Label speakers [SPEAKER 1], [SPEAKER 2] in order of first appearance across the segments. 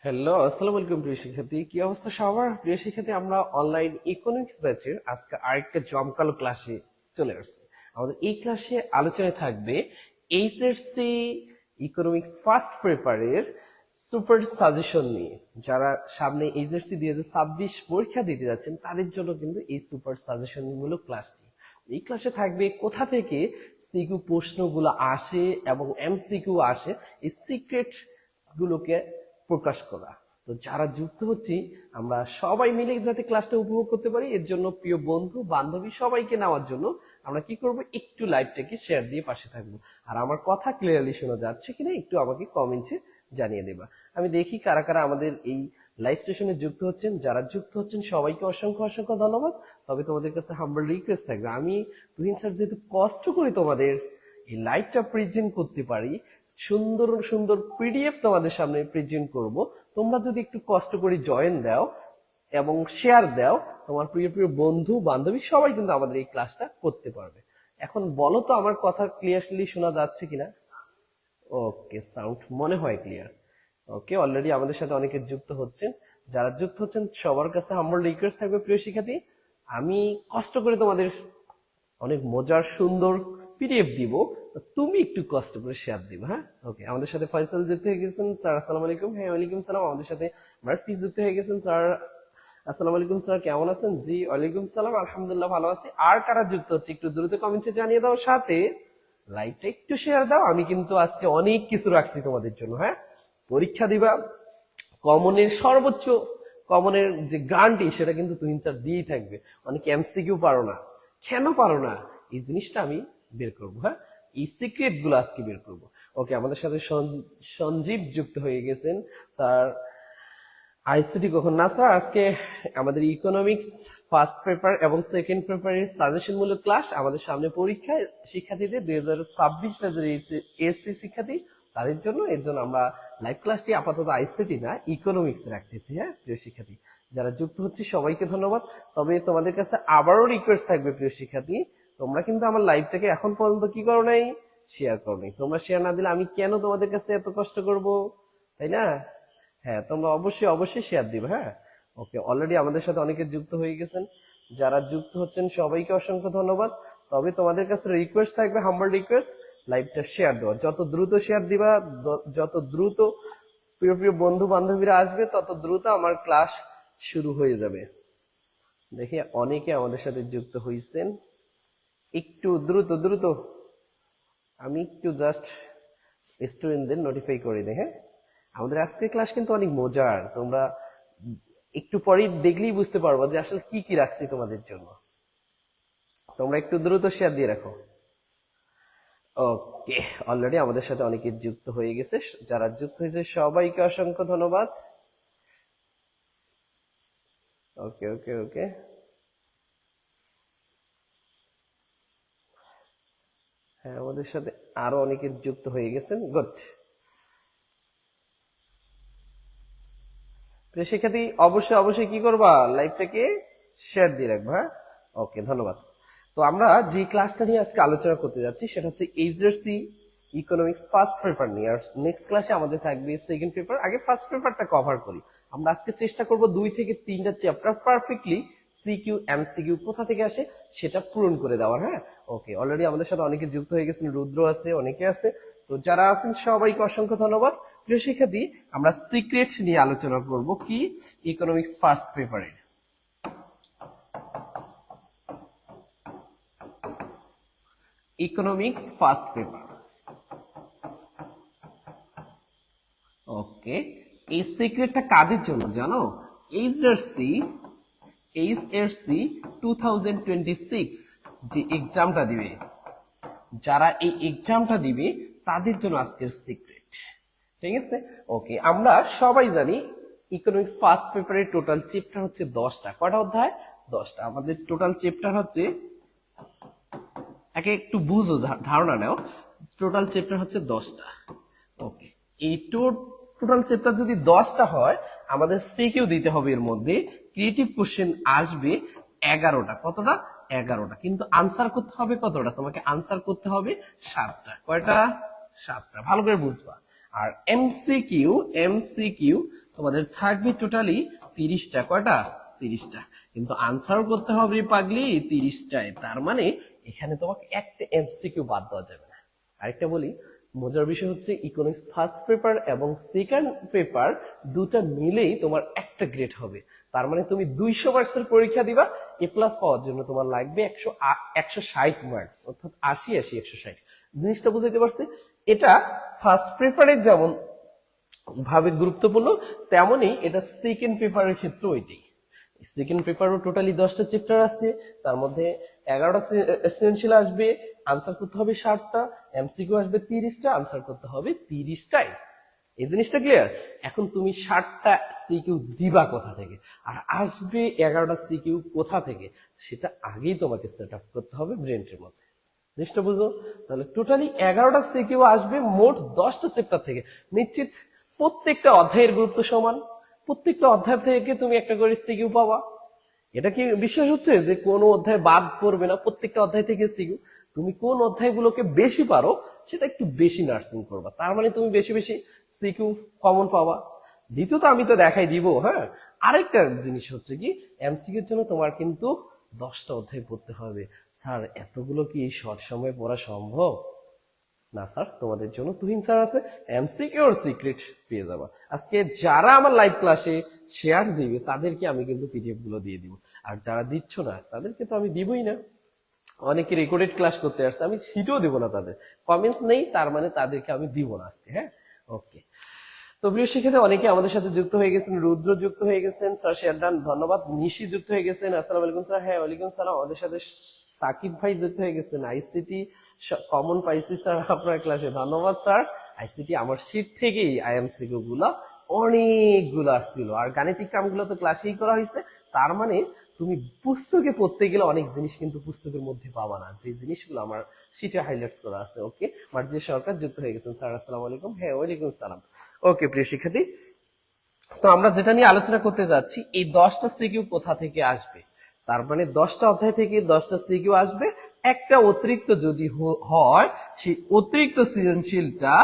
[SPEAKER 1] Hello, আসসালামু আলাইকুম প্রিয় শিক্ষার্থী। কি অবস্থা সবার? প্রিয় শিক্ষার্থী, আমরা অনলাইন ইকোনমিক্স ব্যাচের আজকে আরেকটা জমকালো ক্লাসে চলে আসছি। আমাদের এই ক্লাসে আলোচনায় থাকবে এইচএসসি ইকোনমিক্স ফার্স্ট পেপারের সুপার সাজেশন নিয়ে। যারা সামনে এইচএসসি 2026 পরীক্ষা দিতে যাচ্ছেন তাদের জন্য কিন্তু এই সুপার সাজেশন মূলক ক্লাসটি। এই ক্লাসে থাকবে কোথা থেকে সিকিউ প্রশ্নগুলো আসে এবং এমসিকিউ আসে, এই সিক্রেট গুলোকে প্রকাশ করা। তো যারা যুক্ত হচ্ছি, আমরা সবাই মিলে যাতে ক্লাসটা উপভোগ করতে পারি, এর জন্য প্রিয় বন্ধু বান্ধবী সবাইকে নেওয়ার জন্য আমরা কি করব, একটু লাইভটাকে শেয়ার দিয়ে পাশে থাকবো। আর আমার কথা ক্লিয়ারলি শোনা যাচ্ছে কিনা একটু আমাকে কমেন্টে জানিয়ে দেবা। আমি দেখি কারা কারা আমাদের এই লাইভ সেশনে যুক্ত হচ্ছেন। যারা যুক্ত হচ্ছেন সবাইকে অসংখ্য অসংখ্য ধন্যবাদ। তবে তোমাদের কাছে হাম্বল রিকোয়েস্ট থাকবে, আমি তুহিন স্যার যেহেতু কষ্ট করে তোমাদের এই লাইভটা প্রেজেন্ট করতে পারি, সুন্দর সুন্দর পিডিএফ তোমাদের সামনে প্রেজেন্ট করব, তোমরা যদি একটু কষ্ট করে জয়েন দাও এবং শেয়ার দাও, তোমার প্রিয় প্রিয় বন্ধু বান্ধবী সবাই কিন্তু আমাদের এই ক্লাসটা করতে পারবে। এখন বলো তো আমার কথা ক্লিয়ারলি শোনা যাচ্ছে কিনা? ওকে, সাউন্ড মনে হয় ক্লিয়ার। ওকে, অলরেডি আমাদের সাথে অনেকে যুক্ত হচ্ছেন। যারা যুক্ত হচ্ছেন সবার কাছে হাম্বল রিকোয়েস্ট থাকবে প্রিয় শিক্ষার্থী, আমি কষ্ট করে তোমাদের অনেক মজার সুন্দর পিডিএফ দিব, তুমি একটু কষ্ট করে শেয়ার দিবে। হ্যাঁ, ওকে। আমাদের সাথে ফয়সাল যুক্ত হয়ে গেছেন। স্যার আসসালামু আলাইকুম। হ্যাঁ, ওয়ালাইকুম সালাম। আমাদের সাথে মারফি যুক্ত হয়ে গেছেন। স্যার আসসালামু আলাইকুম। স্যার কেমন আছেন? জি ওয়ালাইকুম সালাম, আলহামদুলিল্লাহ ভালো আছি। আর কারা যুক্ত হচ্ছে একটু দ্রুত কমেন্টে জানিয়ে দাও, সাথে লাইভটা একটু শেয়ার দাও। আমি কিন্তু আজকে অনেক কিছু রাখছি তোমাদের জন্য। হ্যাঁ, পরীক্ষা দিবা, কমনের সর্বোচ্চ কমনের যে গ্রান্টি সেটা কিন্তু তুহিন স্যার দিয়েই থাকবে। অনেকে এমসিকিউ পারো না, কেন পারো না, এই জিনিসটা আমি বের করবো। হ্যাঁ, এই সিক্রেট গুলো আজকে বের করবো। ওকে, আমাদের সাথে সঞ্জীব যুক্ত হয়ে গেছেন। স্যার আইসিটি কখন? না স্যার, আজকে আমাদের ইকোনমিক্স ফার্স্ট পেপার এবং সেকেন্ড পেপারের সাজেশন মূলক ক্লাস। আমাদের সামনে পরীক্ষায় শিক্ষার্থীদের 2026 ব্যাচের এসসি শিক্ষার্থী তাদের জন্য, এর জন্য আমরা লাইভ ক্লাসটি আপাতত আইসিটি না ইকোনমিক্স রাখতেছি। হ্যাঁ প্রিয় শিক্ষার্থী, যারা যুক্ত হচ্ছে সবাইকে ধন্যবাদ। তবে তোমাদের কাছে আবারও রিকোয়েস্ট থাকবে প্রিয় শিক্ষার্থী, তোমরা কিন্তু আমার লাইভটাকে এখন পর্যন্ত কি করো নাই, শেয়ার করো নাই। তোমরা শেয়ার না দিলে আমি কেন তোমাদের কাছে এত কষ্ট করব, তাই না? হ্যাঁ, তোমরা অবশ্যই অবশ্যই শেয়ার দিবে। হ্যাঁ, ওকে। অলরেডি আমাদের সাথে অনেকে যুক্ত হয়ে গেছেন। যারা যুক্ত হচ্ছেন সবাইকে অসংখ্য ধন্যবাদ। তবে তোমাদের কাছে রিকোয়েস্ট থাকবে, হাম্বল রিকোয়েস্ট, লাইভটা শেয়ার দেওয়া। যত দ্রুত শেয়ার দিবা, যত দ্রুত প্রিয় প্রিয় বন্ধু বান্ধবীরা আসবে, তত দ্রুত আমার ক্লাস শুরু হয়ে যাবে। দেখি অনেকে আমাদের সাথে যুক্ত হয়েছেন, একটু দ্রুত দ্রুত। আমি একটু জাস্ট স্টুডেন্টদের নোটিফাই করে দিই। হ্যাঁ, আমাদের আজকের ক্লাস কিন্তু অনেক মজার, তোমরা একটু পরেই দেখলেই বুঝতে পারবো যে আসলে কি কি রাখছি তোমাদের জন্য। তোমরা একটু দ্রুত শেয়ার দিয়ে রাখো। ওকে, অলরেডি আমাদের সাথে অনেকে যুক্ত হয়ে গেছে। যারা যুক্ত হয়েছে সবাইকে অসংখ্য ধন্যবাদ। ওকে ওকে ওকে, হ্যাঁ আমাদের সাথে আরো অনেকে যুক্ত হয়ে গেছেন, গুড। প্রিয় শিক্ষার্থী, অবশ্যই অবশ্যই কি করবা, লাইভটাকে শেয়ার দিয়ে রাখবা। হ্যাঁ, ওকে, ধন্যবাদ। তো আমরা যে ক্লাসটা নিয়ে আজকে আলোচনা করতে যাচ্ছি সেটা হচ্ছে এইচএসসি ইকোনমিক্স ফার্স্ট পেপার নিয়ে। আর নেক্সট ক্লাসে আমাদের থাকবে সেকেন্ড পেপার। আগে ফার্স্ট পেপারটা কভার করি। আমরা আজকে চেষ্টা করব 2 থেকে 3টা চ্যাপ্টার পারফেক্টলি সিকিউ এমসিকিউ কোথা থেকে আসে সেটা পূরণ করে দেওয়ার। হ্যাঁ, ওকে। অলরেডি আমাদের সাথে অনেকে যুক্ত হয়ে গেছেন, রুদ্র আছে, অনেকে আছে। তো যারা আছেন সবাইকে অসংখ্য ধন্যবাদ। প্রিয় শিক্ষার্থী, আমরা সিক্রেট নিয়ে আলোচনা করব, কি ইকোনমিক্স ফার্স্ট পেপারের। ইকোনমিক্স ফার্স্ট পেপার, ওকে। এই সিক্রেটটা কাদের জন্য জানো? এইচএসসি 2026 যে এক্সামটা দিবে, যারা এই এক্সামটা দিবে তাদের জন্য আজকের সিক্রেট। ঠিক আছে, ওকে। আমরা সবাই জানি ইকোনমিক্স ফার্স্ট পেপারের টোটাল চ্যাপ্টার হচ্ছে 10টা। কয়টা অধ্যায়? 10টা। আমাদের টোটাল চ্যাপ্টার হচ্ছে, একে একটু বুঝো, ধারণা নাও, টোটাল চ্যাপ্টার হচ্ছে 10টা। ওকে, এই টোটাল চ্যাপ্টার যদি 10টা হয়, আমাদের সিকিউ দিতে হবে, এর মধ্যে ক্রিয়েটিভ কোশ্চেন আসবে 11টা। কতটা? 11টা। কিন্তু আনসার করতে হবে কতটা? তোমাকে আনসার করতে হবে 7টা। কয়টা? 7টা। ভালো করে বুঝবা। আর এমসিকিউ তোমাদের থাকবে টোটালি 30টা। কয়টা? 30টা। কিন্তু আনসার করতে হবে পাগলি 30টায়। তার মানে এখানে তোমাকে একটা এমসিকিউ বাদ দেওয়া যাবে না। আরেকটা বলি, মজার বিষয় হচ্ছে ইকোনমিক্স ফার্স্ট পেপার এবং সেকেন্ড পেপার দুটা মিলেই তোমার একটা গ্রেড হবে। তার মানে তুমি 200 মার্কসের পরীক্ষা দিবা, এ প্লাস পাওয়ার জন্য তোমার লাগবে 160 মার্কস, অর্থাৎ 80-80-160। জিনিসটা বুঝাইতে পারছি? এটা ফার্স্ট পেপারে যেমন ভাবে গুরুত্বপূর্ণ, তেমনি এটা সেকেন্ড পেপারের ক্ষেত্রে ওইটাই। সেকেন্ড পেপারও টোটালি 10টা চ্যাপ্টার আছে, তার মধ্যে 11টা সৃজনশীল আসবে, আনসার করতে হবে 60টা, এমসিকিউ আসবে 30টা, আনসার করতে হবে 30টাই। এই জিনিসটা ক্লিয়ার? এখন তুমি 60টা সিকিউ দিবা কোথা থেকে, আর আসবে 11টা সিকিউ কোথা থেকে, সেটা আগেই তোমাকে সেট আপ করতে হবে ব্রেনের মধ্যে। জিনিসটা বুঝো? তাহলে টোটালি 11টা সিকিউ আসবে মোট 10টা চ্যাপ্টার থেকে। নিশ্চিত প্রত্যেকটা অধ্যায়ের গুরুত্ব সমান, প্রত্যেকটা অধ্যায় থেকে তুমি একটা করে সিকিউ পাবা। এটা কি বিশ্বাস হচ্ছে যে কোন অধ্যায় বাদ পড়বে না? প্রত্যেকটা অধ্যায় থেকে সিকিউ। তুমি কোন অধ্যায়গুলোকে বেশি পারো সেটা একটু বেশি নার্সিং করবা, তার মানে তুমি বেশি বেশি সিকিউ কমন পাবা। দ্বিতীয়ত আমি তো দেখাই দিব। হ্যাঁ, আরেকটা জিনিস হচ্ছে কি, এমসিকিউর জন্য তোমার কিন্তু 10টা অধ্যায় পড়তে হবে। স্যার এতগুলো কি এই শর্ট সময়ে পড়া সম্ভব? না স্যার, তোমাদের জন্য তুহিন স্যার আছে, এমসিকিউ এর সিক্রেট পেয়ে যাবা। আজকে যারা আমার লাইভ ক্লাসে শেয়ার দিবে তাদেরকে আমি কিন্তু পিডিএফ গুলো দিয়ে দিব, আর যারা দিচ্ছ না তাদেরকে তো আমি দিবই না। অনেকে রেকর্ডেড ক্লাস করতে আসছে, আমি সিটও দিব না তাদের। কমেন্টস নেই, তার মানে তাদেরকে আমি দিব না আজকে। হ্যাঁ, ওকে। তো প্রিয় শিক্ষার্থী, অনেকে আমাদের সাথে যুক্ত হয়ে গেছেন। রুদ্র যুক্ত হয়ে গেছেন, স্যার শেরডান ধন্যবাদ। নিশি যুক্ত হয়ে গেছেন, আসসালামু আলাইকুম স্যার। হ্যাঁ, ওয়ালাইকুম সালাম। আমাদের সাথে সাকিব ভাই যুক্ত হয়ে গেছেন। আইসিটি কমন পাইছি স্যার আপনার ক্লাসে, ধন্যবাদ স্যার। আইসিটি আমার শীট থেকেই আইএমসিকিউ গুলা অনেকগুলো আসছিল, আর গাণিতিক কামগুলো তো ক্লাসেই করা হয়েছে। তার মানে তুমি পুস্তকে পড়তে গেলে অনেক জিনিস কিন্তু পুস্তকের মধ্যে পাবা না, যে জিনিসগুলো আমার শীটে হাইলাইটস করা আছে। ওকে, মার্জি সরকার যুক্ত হয়ে গেছেন স্যার, আসসালামু আলাইকুম। হ্যাঁ, ওয়ালাইকুম সালাম। ওকে প্রিয় শিক্ষার্থী, তো আমরা যেটা নিয়ে আলোচনা করতে যাচ্ছি, এই 10টা সিকিউ কোথা থেকে আসবে। তার মানে 10টা অধ্যায় থেকে 10টা সিকিউ আসবে। একটা অতিরিক্ত যদি হয়, সেই অতিরিক্ত সৃজনশীলটা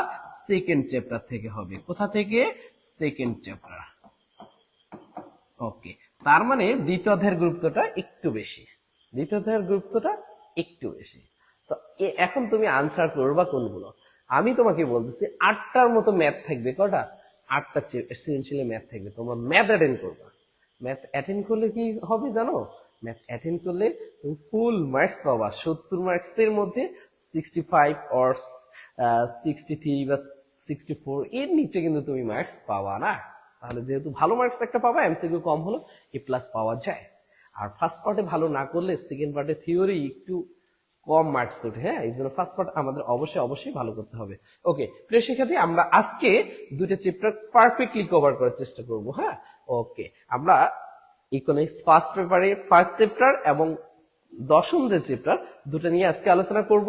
[SPEAKER 1] সেকেন্ড চ্যাপ্টার থেকে হবে। কোথা থেকে? Second chapter. ওকে, তার মানে দ্বিতীয় অধ্যায়ের গুরুত্বটা একটু বেশি, দ্বিতীয় অধ্যায়ের গুরুত্বটা একটু বেশি। তো এখন তুমি আনসার করবা কোনগুলো? আমি তোমাকে বলতেছি 8টার মতো ম্যাথ থাকবে। কটা? 8টা সৃজনশীল ম্যাথ থাকবে। তোমরা ম্যাথ অ্যাটেন্ড করবা। ম্যাথ অ্যাটেন্ড করলে কি হবে জানো? ম্যাথ অ্যাটেন্ড করলে তুমি ফুল মার্কস পাবা। 70 মার্কসের মধ্যে 65 অর 63 বা 64 এর নিচে কিন্তু তুমি মার্কস পাবা না। তাহলে যেহেতু ভালো মার্কস একটা পাবা, এমসিকিউ কম হলো এ প্লাস পাওয়া যায়। আর ফার্স্ট পার্টে ভালো না করলে সেকেন্ড পার্টে থিওরি একটু কম মার্কস ওঠে। হ্যাঁ, এই জন্য ফার্স্ট পার্ট আমাদের অবশ্যই ভালো করতে হবে। ওকে প্রিয় শিক্ষার্থী, আমরা আজকে দুইটা চ্যাপ্টার পারফেক্টলি কভার করার চেষ্টা করব। হ্যাঁ, ওকে। আমরা ইকোনমিক্স ফার্স্ট পেপারে ফার্স্ট চ্যাপ্টার এবং 10ম যে চ্যাপ্টার, দুটো নিয়ে আজকে আলোচনা করব।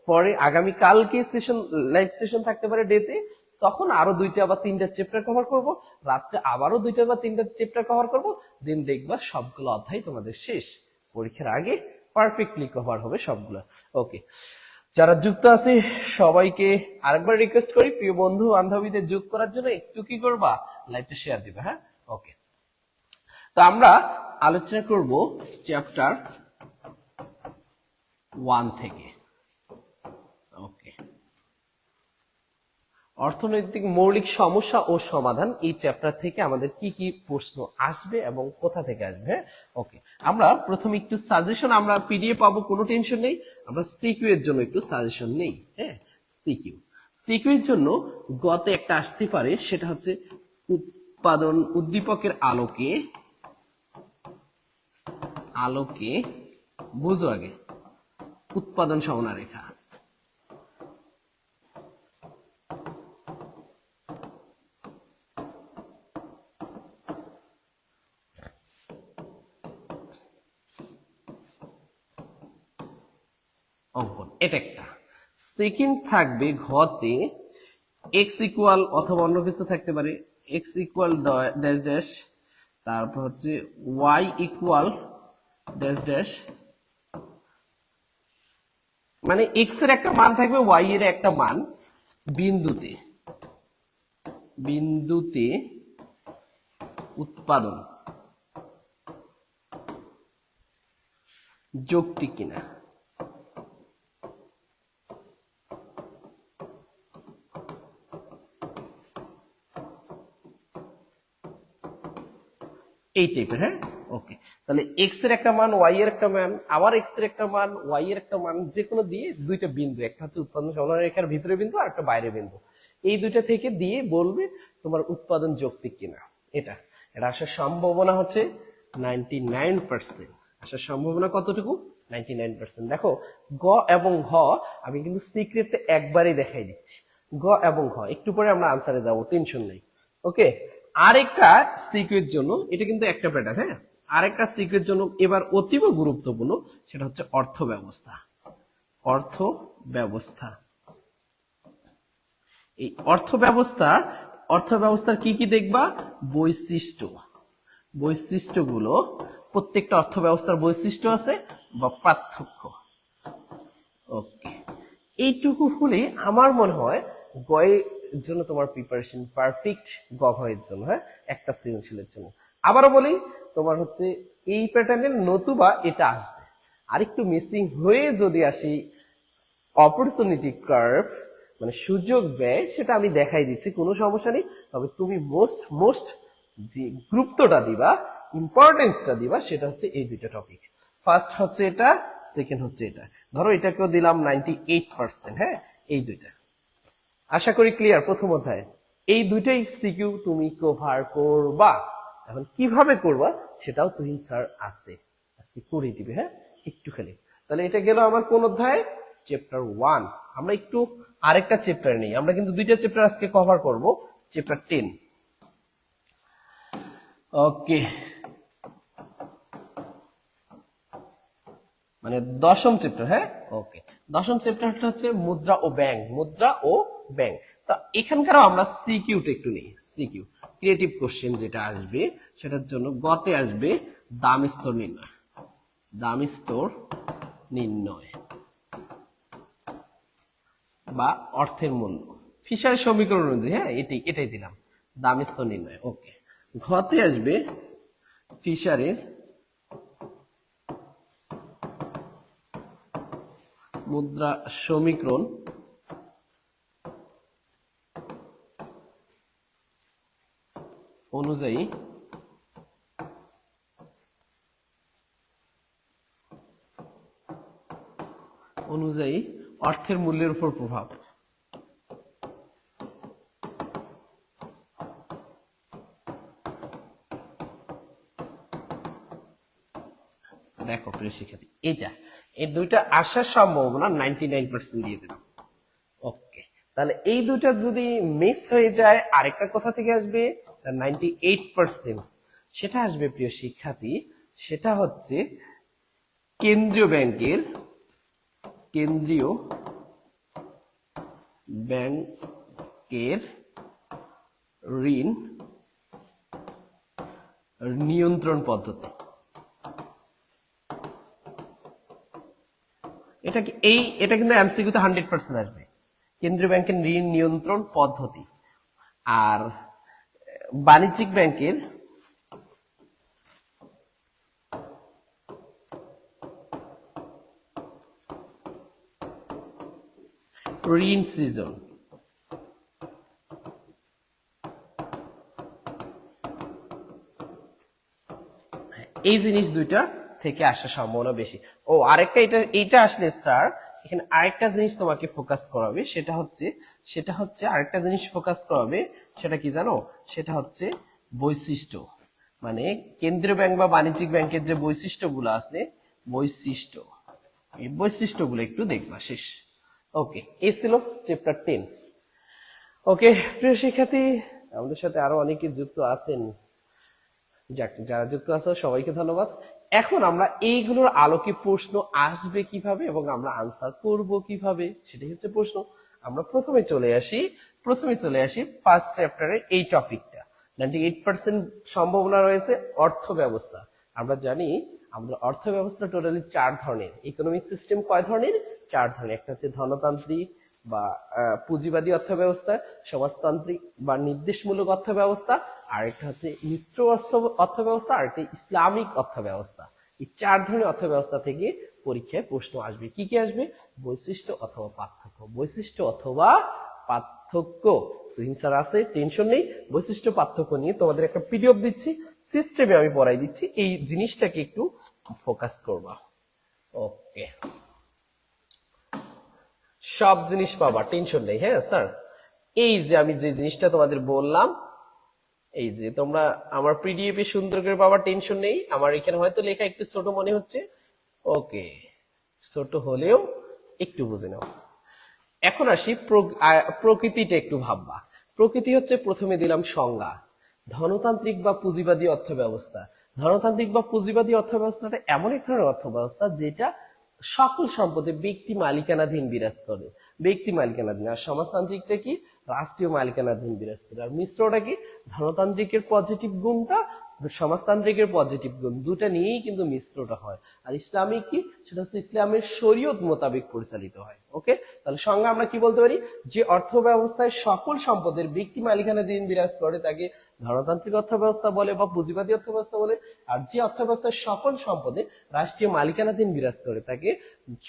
[SPEAKER 1] পরে আগামী কালকে সেশন, লাইভ সেশন থাকতে পারে ডেতে, তখন আরো 2টা বা 3টা চ্যাপ্টার কভার করব। রাত্রে আবারও 2টা বা 3টা চ্যাপ্টার কভার করব। দিন দেখবা সবগুলো অধ্যায় তোমাদের শেষ, পরীক্ষার আগে পারফেক্টলি কভার হবে সবগুলো। ওকে, যারা যুক্ত আছে সবাইকে আরেকবার রিকোয়েস্ট করি, প্রিয় বন্ধু বান্ধবীদের যুক্ত করার জন্য একটু কি করবা, লাইভটা শেয়ার দিবে। হ্যাঁ, ওকে। তো আমরা আলোচনা করব চ্যাপ্টার 1 থেকে। ওকে, অর্থনৈতিক মৌলিক সমস্যা ও সমাধান। এই চ্যাপ্টার থেকে আমাদের কি কি প্রশ্ন আসবে এবং কোথা থেকে আসবে। ওকে, আমরা প্রথমে একটু সাজেশন, আমরা পিডিএফ পাবো, কোনো টেনশন নেই। আমরা সিকিউ এর জন্য একটু সাজেশন নেই। হ্যাঁ, সিকিউ এর জন্য গতে একটা আসতে পারে, সেটা হচ্ছে উৎপাদন উদ্দীপকের আলোকে বুঝো আগে উৎপাদন সমানা রেখা। অঙ্কন, এটা একটা। সেকেন্ড থাকবে ঘতে এক্স ইকুয়াল, অথবা অন্য কিছু থাকতে পারে, এক্স ইকুয়াল ড্যাশ ড্যাশ, তারপর হচ্ছে ওয়াই ইকুয়াল ড্যাশ ড্যাশ, মানে এক্স এর একটা মান থাকবে, ওয়াই এর একটা মান বিন্দুতে উৎপাদন যৌক্তিক কিনা। এই টাইপের, হ্যাঁ ওকে। তাহলে এক্স এর একটা মান, ওয়াই এর একটা মান, আবার এক্স এর একটা মান, ওয়াই এর একটা মান, যে কোনো দিয়ে দুইটা বিন্দু, একটা হচ্ছে উৎপাদন সমাধান রেখার ভিতরে বিন্দু আর একটা বাইরে বিন্দু, এই দুইটা থেকে দিয়ে বলবে তোমার উৎপাদন যৌক্তিক কিনা। এটা এটা আসার সম্ভাবনা হচ্ছে 99%। আসার সম্ভাবনা কতটুকু? 99%। দেখো গ এবং ঘ আমি কিন্তু সিক্রেটে একবারই দেখাই দিচ্ছি। গ এবং ঘ একটু পরে আমরা আনসারে যাব, টেনশন নেই। ওকে, আরেকটা সিকিউর জন্য, এটা কিন্তু একটা প্যাটার্ন, হ্যাঁ, আরেকটা সিকিউর জন্য এবার অতীব গুরুত্বপূর্ণ, সেটা হচ্ছে অর্থ ব্যবস্থা। অর্থ ব্যবস্থা, এই অর্থ ব্যবস্থার কি কি দেখবা? বৈশিষ্ট্য, বৈশিষ্ট্যগুলো, প্রত্যেকটা অর্থ ব্যবস্থার বৈশিষ্ট্য আছে বা পার্থক্য। ওকে, এইটুকু হলে আমার মনে হয় গয়ের জন্য তোমার প্রিপারেশন পারফেক্ট, গয়ের জন্য, হ্যাঁ, একটা সৃজনশীলের জন্য। আবারও বলি, তোমার হচ্ছে এই প্যাটার্নের নতুবা এটা আসবে। আরেকটু মিসিং হয়ে যদি আসি অপরচুনিটি কার্ভ, মানে সুযোগ ব্যয়, সেটা আমি দেখাই দিচ্ছি, কোনো সমস্যা নেই। তবে তুমি মোস্ট যে গুরুত্বটা দিবা, ইম্পর্টেন্সটা দিবা, সেটা হচ্ছে এই দুইটা টপিক। ফার্স্ট হচ্ছে এটা, সেকেন্ড হচ্ছে এটা। ধরো এটাকেও দিলাম 98%, হ্যাঁ, এই দুইটা আশা করি ক্লিয়ার। প্রথম অধ্যায় এই দুইটাই সিকিউ তুমি কভার করবা। এখন কিভাবে করবা সেটাও তুহিন স্যার আছে, আজকে করে দিবে, হ্যাঁ, একটু খালি। তাহলে এটা গেল আমার কোন অধ্যায়? চ্যাপ্টার 1। আমরা একটু আরেকটা চ্যাপ্টার নেই, আমরা কিন্তু দুইটা চ্যাপ্টার আজকে কভার করব, চ্যাপ্টার 10। ওকে, মানে দশম চ্যাপ্টার, হ্যাঁ ওকে। দশম চ্যাপ্টারটা হচ্ছে মুদ্রা ও ব্যাংক, মুদ্রা ও ব্যাংক। তা এখানকারও আমরা সিকিউটা একটু নেই। সিকিউ ক্রিয়েটিভ কোশ্চেন যেটা আসবে, সেটার জন্য গতে আসবে দাম স্তর নির্ণয়, দাম স্তর নির্ণয় বা অর্থের মূল্য, ফিশারের সমীকরণ অনুযায়ী, হ্যাঁ, এটাই দিলাম, দাম স্তর নির্ণয়। ওকে, ঘতে আসবে ফিশারের মুদ্রা সমীকরণ অনুযায়ী অর্থের মূল্যের উপর প্রভাব। দেখো প্রিয় শিক্ষার্থী, এই দুইটা আসার সম্ভাবনা 99% দিয়ে দিলাম। ওকে, তাহলে এই দুইটা যদি মিস হয়ে যায়, আরেকটা কোথা থেকে আসবে? 98%। সেটা আসবে প্রিয় শিক্ষার্থী, সেটা হচ্ছে কেন্দ্রীয় ব্যাংকের ঋণ নিয়ন্ত্রণ পদ্ধতি। এটা কিন্তু এমসিকিউতে 100% আসবে, কেন্দ্রীয় ব্যাংকের ঋণ নিয়ন্ত্রণ পদ্ধতি। আর বাণিজ্যিক ব্যাংকের ঋণ সৃজন। এই জিনিস দুইটা থেকে আসার সম্ভাবনা বেশি। ও আরেকটা, এইটা আসলে স্যার এখানে আরেকটা জিনিস তোমাকে ফোকাস করাবে, সেটা হচ্ছে আরেকটা জিনিস ফোকাস করাবে, সেটা কি জানো? সেটা হচ্ছে বৈশিষ্ট্য, মানে কেন্দ্রীয় ব্যাংক বা বাণিজ্যিক ব্যাংকের যে বৈশিষ্ট্যগুলো আছে, এই বৈশিষ্ট্যগুলো একটু দেখবা, শেষ। ওকে, এই ছিল চ্যাপ্টার 10। ওকে প্রিয় শিক্ষার্থী, আমাদের সাথে আরো অনেকে যুক্ত আছেন, যারা যুক্ত আছে সবাইকে ধন্যবাদ। এখন আমরা এইগুলোর আলোকে প্রশ্ন আসবে কিভাবে এবং আমরা আনসার করব কিভাবে, সেটাই হচ্ছে প্রশ্ন। আমরা প্রথমে চলে আসি ফার্স্ট চ্যাপ্টারের এই টপিকটা। 98% সম্ভাবনা রয়েছে অর্থ ব্যবস্থা। আমরা জানি আমাদের অর্থ ব্যবস্থা টোটালি 4 ধরনের। ইকোনমিক সিস্টেম কয় ধরনের? 4 ধরনের। একটা হচ্ছে ধনতান্ত্রিক, বা পুঁজিবাদী অর্থব্যবস্থা, সমাজতান্ত্রিক বা নির্দেশমূলক অর্থব্যবস্থা, আরেকটা হচ্ছে মিশ্র অর্থব্যবস্থা, আরেকটা ইসলামিক অর্থব্যবস্থা। এই 4 ধরনের অর্থব্যবস্থা থেকে পরীক্ষায় প্রশ্ন আসবে। কি কি আসবে? বৈশিষ্ট্য অথবা পার্থক্য। বৈশিষ্ট্য অথবা পার্থক্য। স্যার আছে, টেনশন নেই। বৈশিষ্ট্য পার্থক্য নিয়ে তোমাদের একটা পিডিএফ দিচ্ছি, সিস্টেমে আমি পড়াই দিচ্ছি, এই জিনিসটাকে একটু ফোকাস করবা। ওকে, সব জিনিস পাবা, টেনশন নেই। হ্যাঁ স্যার, এই যে আমি যে জিনিসটা তোমাদের বললাম, এই যে তোমরা আমার পিডিএফ এ সুন্দর করে পাবা, টেনশন নেই। আমার এখানে হয়তো লেখা একটু ছোট মনে হচ্ছে, ওকে, ছোট হলেও একটু বুঝে নাও। এখন আসি প্রকৃতিটা একটু ভাববা। প্রকৃতি হচ্ছে, প্রথমে দিলাম সংজ্ঞা, ধনতান্ত্রিক বা পুঁজিবাদী অর্থ ব্যবস্থা। ধনতান্ত্রিক বা পুঁজিবাদী অর্থ ব্যবস্থাটা এমন এক ধরনের অর্থ ব্যবস্থা যেটা সকল সম্পদে ব্যক্তি মালিকানাধীন বিরাজ করে, ব্যক্তি মালিকানাধীন। আর সমাজতান্ত্রিকটা কি? রাষ্ট্রীয় মালিকানাধীন বিরাজ করে। আর মিশ্রটা কি? ধনতান্ত্রিকের পজিটিভ গুণটা, সমাজতান্ত্রিকের পজিটিভ গুণ, দুটা নিয়েই কিন্তু মিশ্রটা হয়। আর ইসলামিক কি? সেটা হচ্ছে ইসলামের শরীয়ত মোতাবেক পরিচালিত হয়। ওকে, তাহলে সংজ্ঞা আমরা কি বলতে পারি? যে অর্থ ব্যবস্থায় সকল সম্পদের ব্যক্তি মালিকানাধীন বিরাজ করে তাকে ধনতান্ত্রিক অর্থ ব্যবস্থা বলে বা পুঁজিবাদী অর্থ ব্যবস্থা বলে। আর যে অর্থ ব্যবস্থায় সকল সম্পদে রাষ্ট্রীয় মালিকানাধীন বিরাজ করে তাকে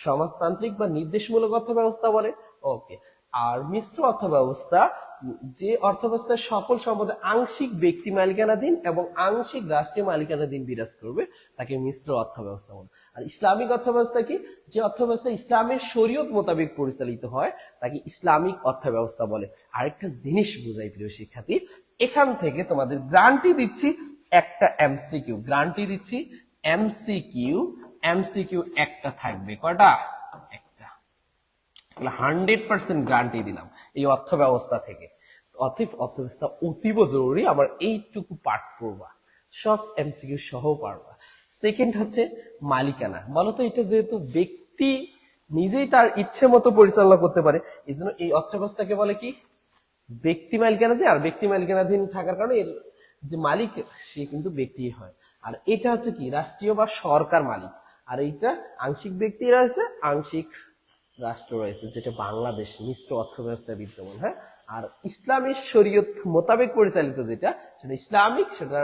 [SPEAKER 1] সমাজতান্ত্রিক বা নির্দেশমূলক অর্থ ব্যবস্থা বলে। ওকে, আর মিশ্র অর্থ ব্যবস্থা, যে অর্থ ব্যবস্থায় সকল সম্পদে আংশিক ব্যক্তি মালিকানাধীন এবং আংশিক রাষ্ট্রীয় মালিকানাধীন বিরাজ করবে তাকে মিশ্র অর্থ ব্যবস্থা বলে। আর ইসলামিক অর্থ ব্যবস্থা কি? যে অর্থ ব্যবস্থা ইসলামের শরীয়ত মোতাবেক পরিচালিত হয় তাকে ইসলামিক অর্থ ব্যবস্থা বলে। আরেকটা জিনিস বুঝাই প্রিয় শিক্ষার্থী, এখান থেকে তোমাদের গ্যারান্টি দিচ্ছি একটা এমসিকিউ, গ্যারান্টি দিচ্ছি এমসিকিউ, এমসিকিউ একটা থাকবে। কয়টা? একটা। 100% গ্যারান্টি দিলাম এই অর্থ ব্যবস্থা থেকে। অতএব অর্থ ব্যবস্থা অতীব জরুরি, আমার এইটুকু পাঠ করবা, সব এমসিকিউ সহ পারবা। সেকেন্ড হচ্ছে মালিকানা। বলতো এটা যেহেতু ব্যক্তি নিজেই তার ইচ্ছে মতো পরিচালনা করতে পারে, এই জন্য এই অর্থ ব্যবস্থাকে বলে কি? ব্যক্তি মালিকানাধীন। আর ব্যক্তি মালিকানাধীন থাকার কারণে এর যে মালিক সে কিন্তু ব্যক্তি হয়। আর এটা হচ্ছে কি? রাষ্ট্রীয় বা সরকার মালিক। আর এইটা আংশিক ব্যক্তি রয়েছে, আংশিক রাষ্ট্র রয়েছে, যেটা বাংলাদেশ মিশ্র অর্থ ব্যবস্থায় বিদ্যমান। হ্যাঁ, আর ইসলামের শরীয়ত মোতাবেক পরিচালিত যেটা, সেটা ইসলামিক, সেটা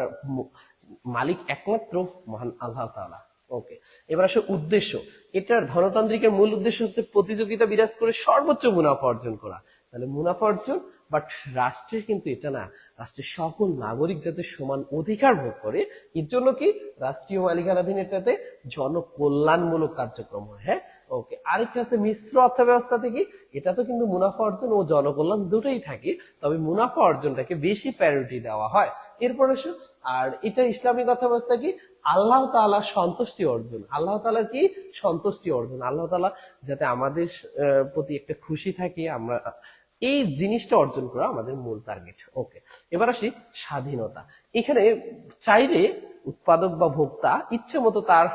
[SPEAKER 1] মালিক একমাত্র মহান আল্লাহ তাআলা। ওকে, এবার আসে উদ্দেশ্য। এটার ধনতান্ত্রিকের মূল উদ্দেশ্য হচ্ছে প্রতিযোগিতা বিরাজ করে সর্বোচ্চ মুনাফা অর্জন করা। তাহলে মুনাফা অর্জন, বাট রাষ্ট্রের কিন্তু এটা না, রাষ্ট্রের সকল নাগরিক যাতে সমান অধিকার ভোগ করে, এর জন্য কি রাষ্ট্রীয় মালিকানাধীন এটাতে জনকল্যাণমূলক কার্যক্রম হয়। হ্যাঁ, ওকে, আরেকটা আছে মিশ্র অর্থ ব্যবস্থা থেকে, এটা তো কিন্তু মুনাফা অর্জন ও জনকল্যাণ দুটোই থাকে, তবে মুনাফা অর্জনটাকে বেশি প্রায়োরিটি দেওয়া হয়। এরপর আসো, আর এটা ইসলামিক অর্থ ব্যবস্থা কি? আল্লাহ তাআলার সন্তুষ্টি অর্জন। আল্লাহ তাআলার কি? সন্তুষ্টি অর্জন। আল্লাহ তাআলা যাতে আমাদের প্রতি একটা খুশি থাকে, আমরা এই জিনিসটা অর্জন করা আমাদের মূল টার্গেট। ওকে, এবার আসি স্বাধীনতা। এখানে চাইলে উৎপাদক বা ভোক্তা ইচ্ছে মতো তার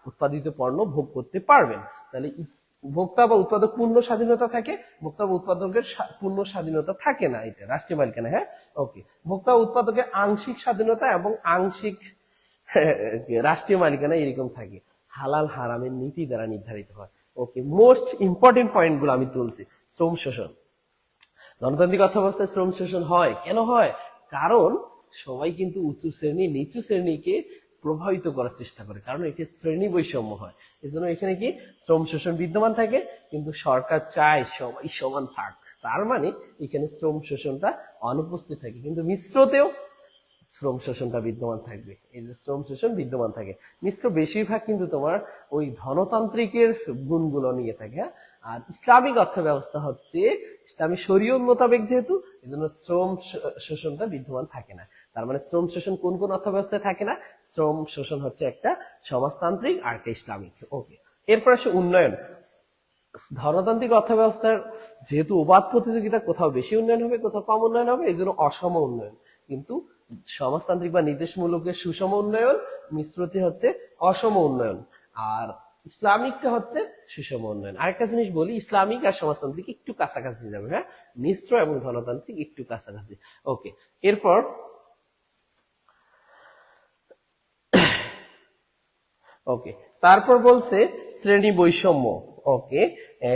[SPEAKER 1] উৎপাদিত পণ্য ভোগ করতে পারবেন। তাহলে ভোক্তা বা উৎপাদক পূর্ণ স্বাধীনতা থাকে, ভোক্তা বা উৎপাদকের পূর্ণ স্বাধীনতা থাকে না, এটা রাষ্ট্রীয় মালিকানা। হ্যাঁ, ওকে, ভোক্তা উৎপাদকের আংশিক স্বাধীনতা এবং আংশিক রাষ্ট্রীয় মালিকানা এরকম থাকে, হালাল হারামের নীতি দ্বারা নির্ধারিত হয়। ওকে, মোস্ট ইম্পর্টেন্ট পয়েন্ট গুলো আমি তুলছি। শ্রম শোষণ। গণতান্ত্রিক অর্থব্যবস্থায় শ্রম শোষণ হয় কেন? হয় কারণ সবাই কিন্তু উঁচু শ্রেণী নিচু শ্রেণীকে প্রভাবিত করার চেষ্টা করে, কারণ এটি শ্রেণী বৈষম্য হয়। এজন্য এখানে কি শ্রম শোষণ বিদ্যমান থাকে, কিন্তু সরকার চায় সবাই সমান থাক, তার মানে এখানে শ্রম শোষণটা অনুপস্থিত থাকে। কিন্তু মিশ্রতেও শ্রম শোষণটা বিদ্যমান থাকবে, এই যে শ্রম শোষণ বিদ্যমান থাকে। মিশ্র বেশিরভাগ কিন্তু তোমার ওই ধনতান্ত্রিকের গুণগুলো নিয়ে থাকে। আর ইসলামিক অর্থ ব্যবস্থা হচ্ছে ইসলামী শরীয়ত মোতাবেক, যেহেতু এই জন্য শ্রম শোষণটা বিদ্যমান থাকে না। তার মানে শ্রম শোষণ কোন কোন অর্থ ব্যবস্থায় থাকে না? শ্রম শোষণ হচ্ছে একটা সমাজতান্ত্রিক আর একটা ইসলামিক। ওকে, এরপর আসে উন্নয়ন। ধনতান্ত্রিক অর্থ ব্যবস্থার যেহেতু অবাধ প্রতিযোগিতা, কোথাও বেশি উন্নয়ন হবে, কোথাও কম উন্নয়ন হবে, এই জন্য অসম উন্নয়ন। কিন্তু সমাজতান্ত্রিক বা নির্দেশমূলকের সুষম উন্নয়ন, মিশ্রটি হচ্ছে অসম উন্নয়ন, আর ইসলামিকটা হচ্ছে সুষম উন্নয়ন। আরেকটা জিনিস বলি, ইসলামিক আর সমাজতান্ত্রিক একটু কাছাকাছি যাবে। হ্যাঁ, মিশ্র এবং ধনতান্ত্রিক একটু কাছাকাছি। ওকে, এরপর ওকে, তারপর বলছে শ্রেণী বৈষম্য। ওকে,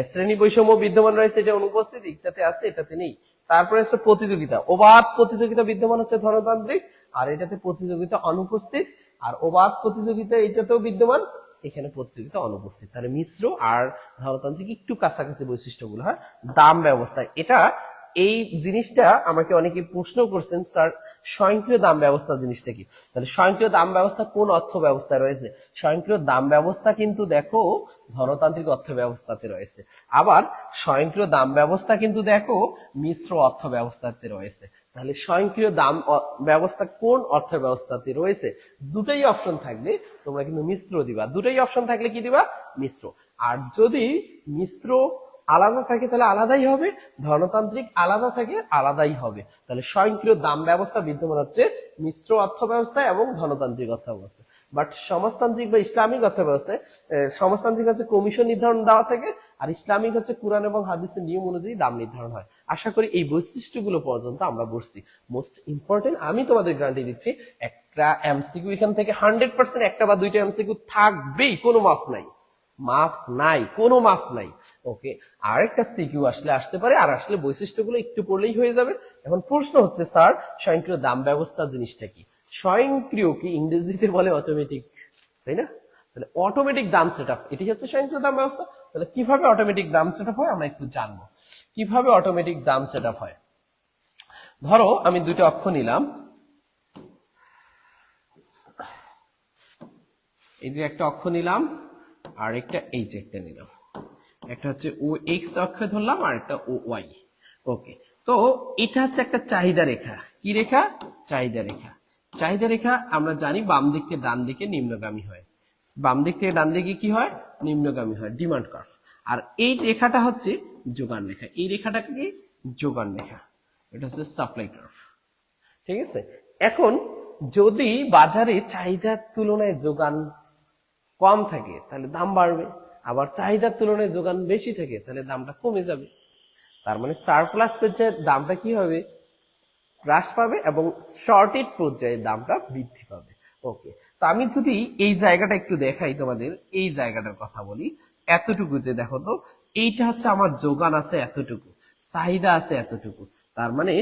[SPEAKER 1] শ্রেণী বৈষম্য বিদ্যমান রয়েছে, এটা অনুপস্থিত, এটাতে আছে এটাতে নেই। তারপরে হচ্ছে প্রতিযোগিতা, অবাধ প্রতিযোগিতা বিদ্যমান হচ্ছে ধনতান্ত্রিক, আর এটাতে প্রতিযোগিতা অনুপস্থিত। আর অবাধ প্রতিযোগিতা এটাতেও বিদ্যমান, এখানে প্রতিযোগিতা অনুপস্থিত। তাহলে মিশ্র আর ধনতান্ত্রিক একটু কাছাকাছি বৈশিষ্ট্যগুলো হয়। দাম ব্যবস্থা, এটা এই জিনিসটা আমাকে অনেকে প্রশ্ন করছেন, স্যার স্বয়ংক্রিয় দাম ব্যবস্থা জিনিসটা কি? তাহলে স্বয়ংক্রিয় দাম ব্যবস্থা কোন অর্থ ব্যবস্থায় রয়েছে? স্বয়ংক্রিয় দাম ব্যবস্থা কিন্তু দেখো ধনতান্ত্রিক অর্থ ব্যবস্থাতে রয়েছে, আবার স্বয়ংক্রিয় দাম ব্যবস্থা কিন্তু দেখো মিশ্র অর্থ ব্যবস্থাতে রয়েছে। তাহলে স্বয়ংক্রিয় দাম ব্যবস্থা কোন অর্থ ব্যবস্থাতে রয়েছে? দুটাই অপশন থাকলে তোমরা কিন্তু মিশ্র দিবা, দুটাই অপশন থাকলে কি দিবা? মিশ্র। আর যদি মিশ্র আলাদা থাকে তাহলে আলাদাই হবে, ধনতান্ত্রিক আলাদা থাকে আলাদাই হবে। তাহলে স্বয়ংক্রিয় দাম ব্যবস্থা বিদ্যমান হচ্ছে মিশ্র অর্থ ব্যবস্থা এবং ধনতান্ত্রিক অর্থ ব্যবস্থা। বাট সমাজতান্ত্রিক বা ইসলামিক অর্থ ব্যবস্থায় সমাজতান্ত্রিক হচ্ছে কমিশন নির্ধারণ দেওয়া থাকে, আর ইসলামিক হচ্ছে কুরআন এবং হাদিসের নিয়ম অনুযায়ী দাম নির্ধারণ হয়। আশা করি এই বৈশিষ্ট্যগুলো পর্যন্ত আমরা বুঝছি। মোস্ট ইম্পর্টেন্ট, আমি তোমাদের গ্যারান্টি দিচ্ছি একটা এমসিকিউ এখান থেকে 100% একটা বা দুইটা এমসিকিউ থাকবেই, কোনো মাফ নাই, মাফ নাই, কোনো মাফ নাই। ওকে, আরেকটা সিকিউ আসলে আসতে পারে, আর আসলে বৈশিষ্ট্যগুলো একটু পড়লেই হয়ে যাবে। এখন প্রশ্ন হচ্ছে, স্যার স্বয়ংক্রিয় দাম ব্যবস্থা জিনিসটা কি? স্বয়ংক্রিয় কি ইংরেজিতে বলে অটোমেটিক, তাই না? তাহলে অটোমেটিক দাম সেটআপ, এটি হচ্ছে স্বয়ংক্রিয় দাম ব্যবস্থা। তাহলে কিভাবে অটোমেটিক দাম সেটআপ হয় আমরা একটু জানবো। কিভাবে অটোমেটিক দাম সেটআপ হয়? ধরো আমি দুটো অক্ষ নিলাম, এই যে একটা অক্ষ নিলাম, আর একটা এই যে একটা নিলাম, একটা হচ্ছে ও এক্স অক্ষ ধরলাম আর একটা ও ওয়াই। ওকে, তো এটা হচ্ছে একটা চাহিদা রেখা। কি রেখা? চাহিদা রেখা। চাহিদা রেখা আমরা জানি বাম দিক থেকে ডান দিকে নিম্নগামী হয়, বাম দিক থেকে ডান দিকে কি হয়? নিম্নগামী হয়, ডিমান্ড কার্ভ। আর এই রেখাটা হচ্ছে যোগান রেখা, এই রেখাটা কি? যোগান রেখা, এটা হচ্ছে সাপ্লাই কার্ভ। ঠিক আছে, এখন যদি বাজারে চাহিদার তুলনায় যোগান কম থাকে তাহলে দাম বাড়বে, আবার চাহিদার তুলনায় যোগান বেশি থাকে তাহলে দামটা কমে যাবে। তার মানে সারপ্লাস পর্যায়ে দামটা কি হবে? হ্রাস পাবে, এবং শর্টেড পর্যায়ে দামটা বৃদ্ধি পাবে। ওকে, তো আমি যদি এই জায়গাটা একটু দেখাই তোমাদের, এই জায়গাটার কথা বলি, এতটুকুতে দেখো তো, এইটা হচ্ছে আমার যোগান আছে এতটুকু, চাহিদা আছে এতটুকু। তার মানে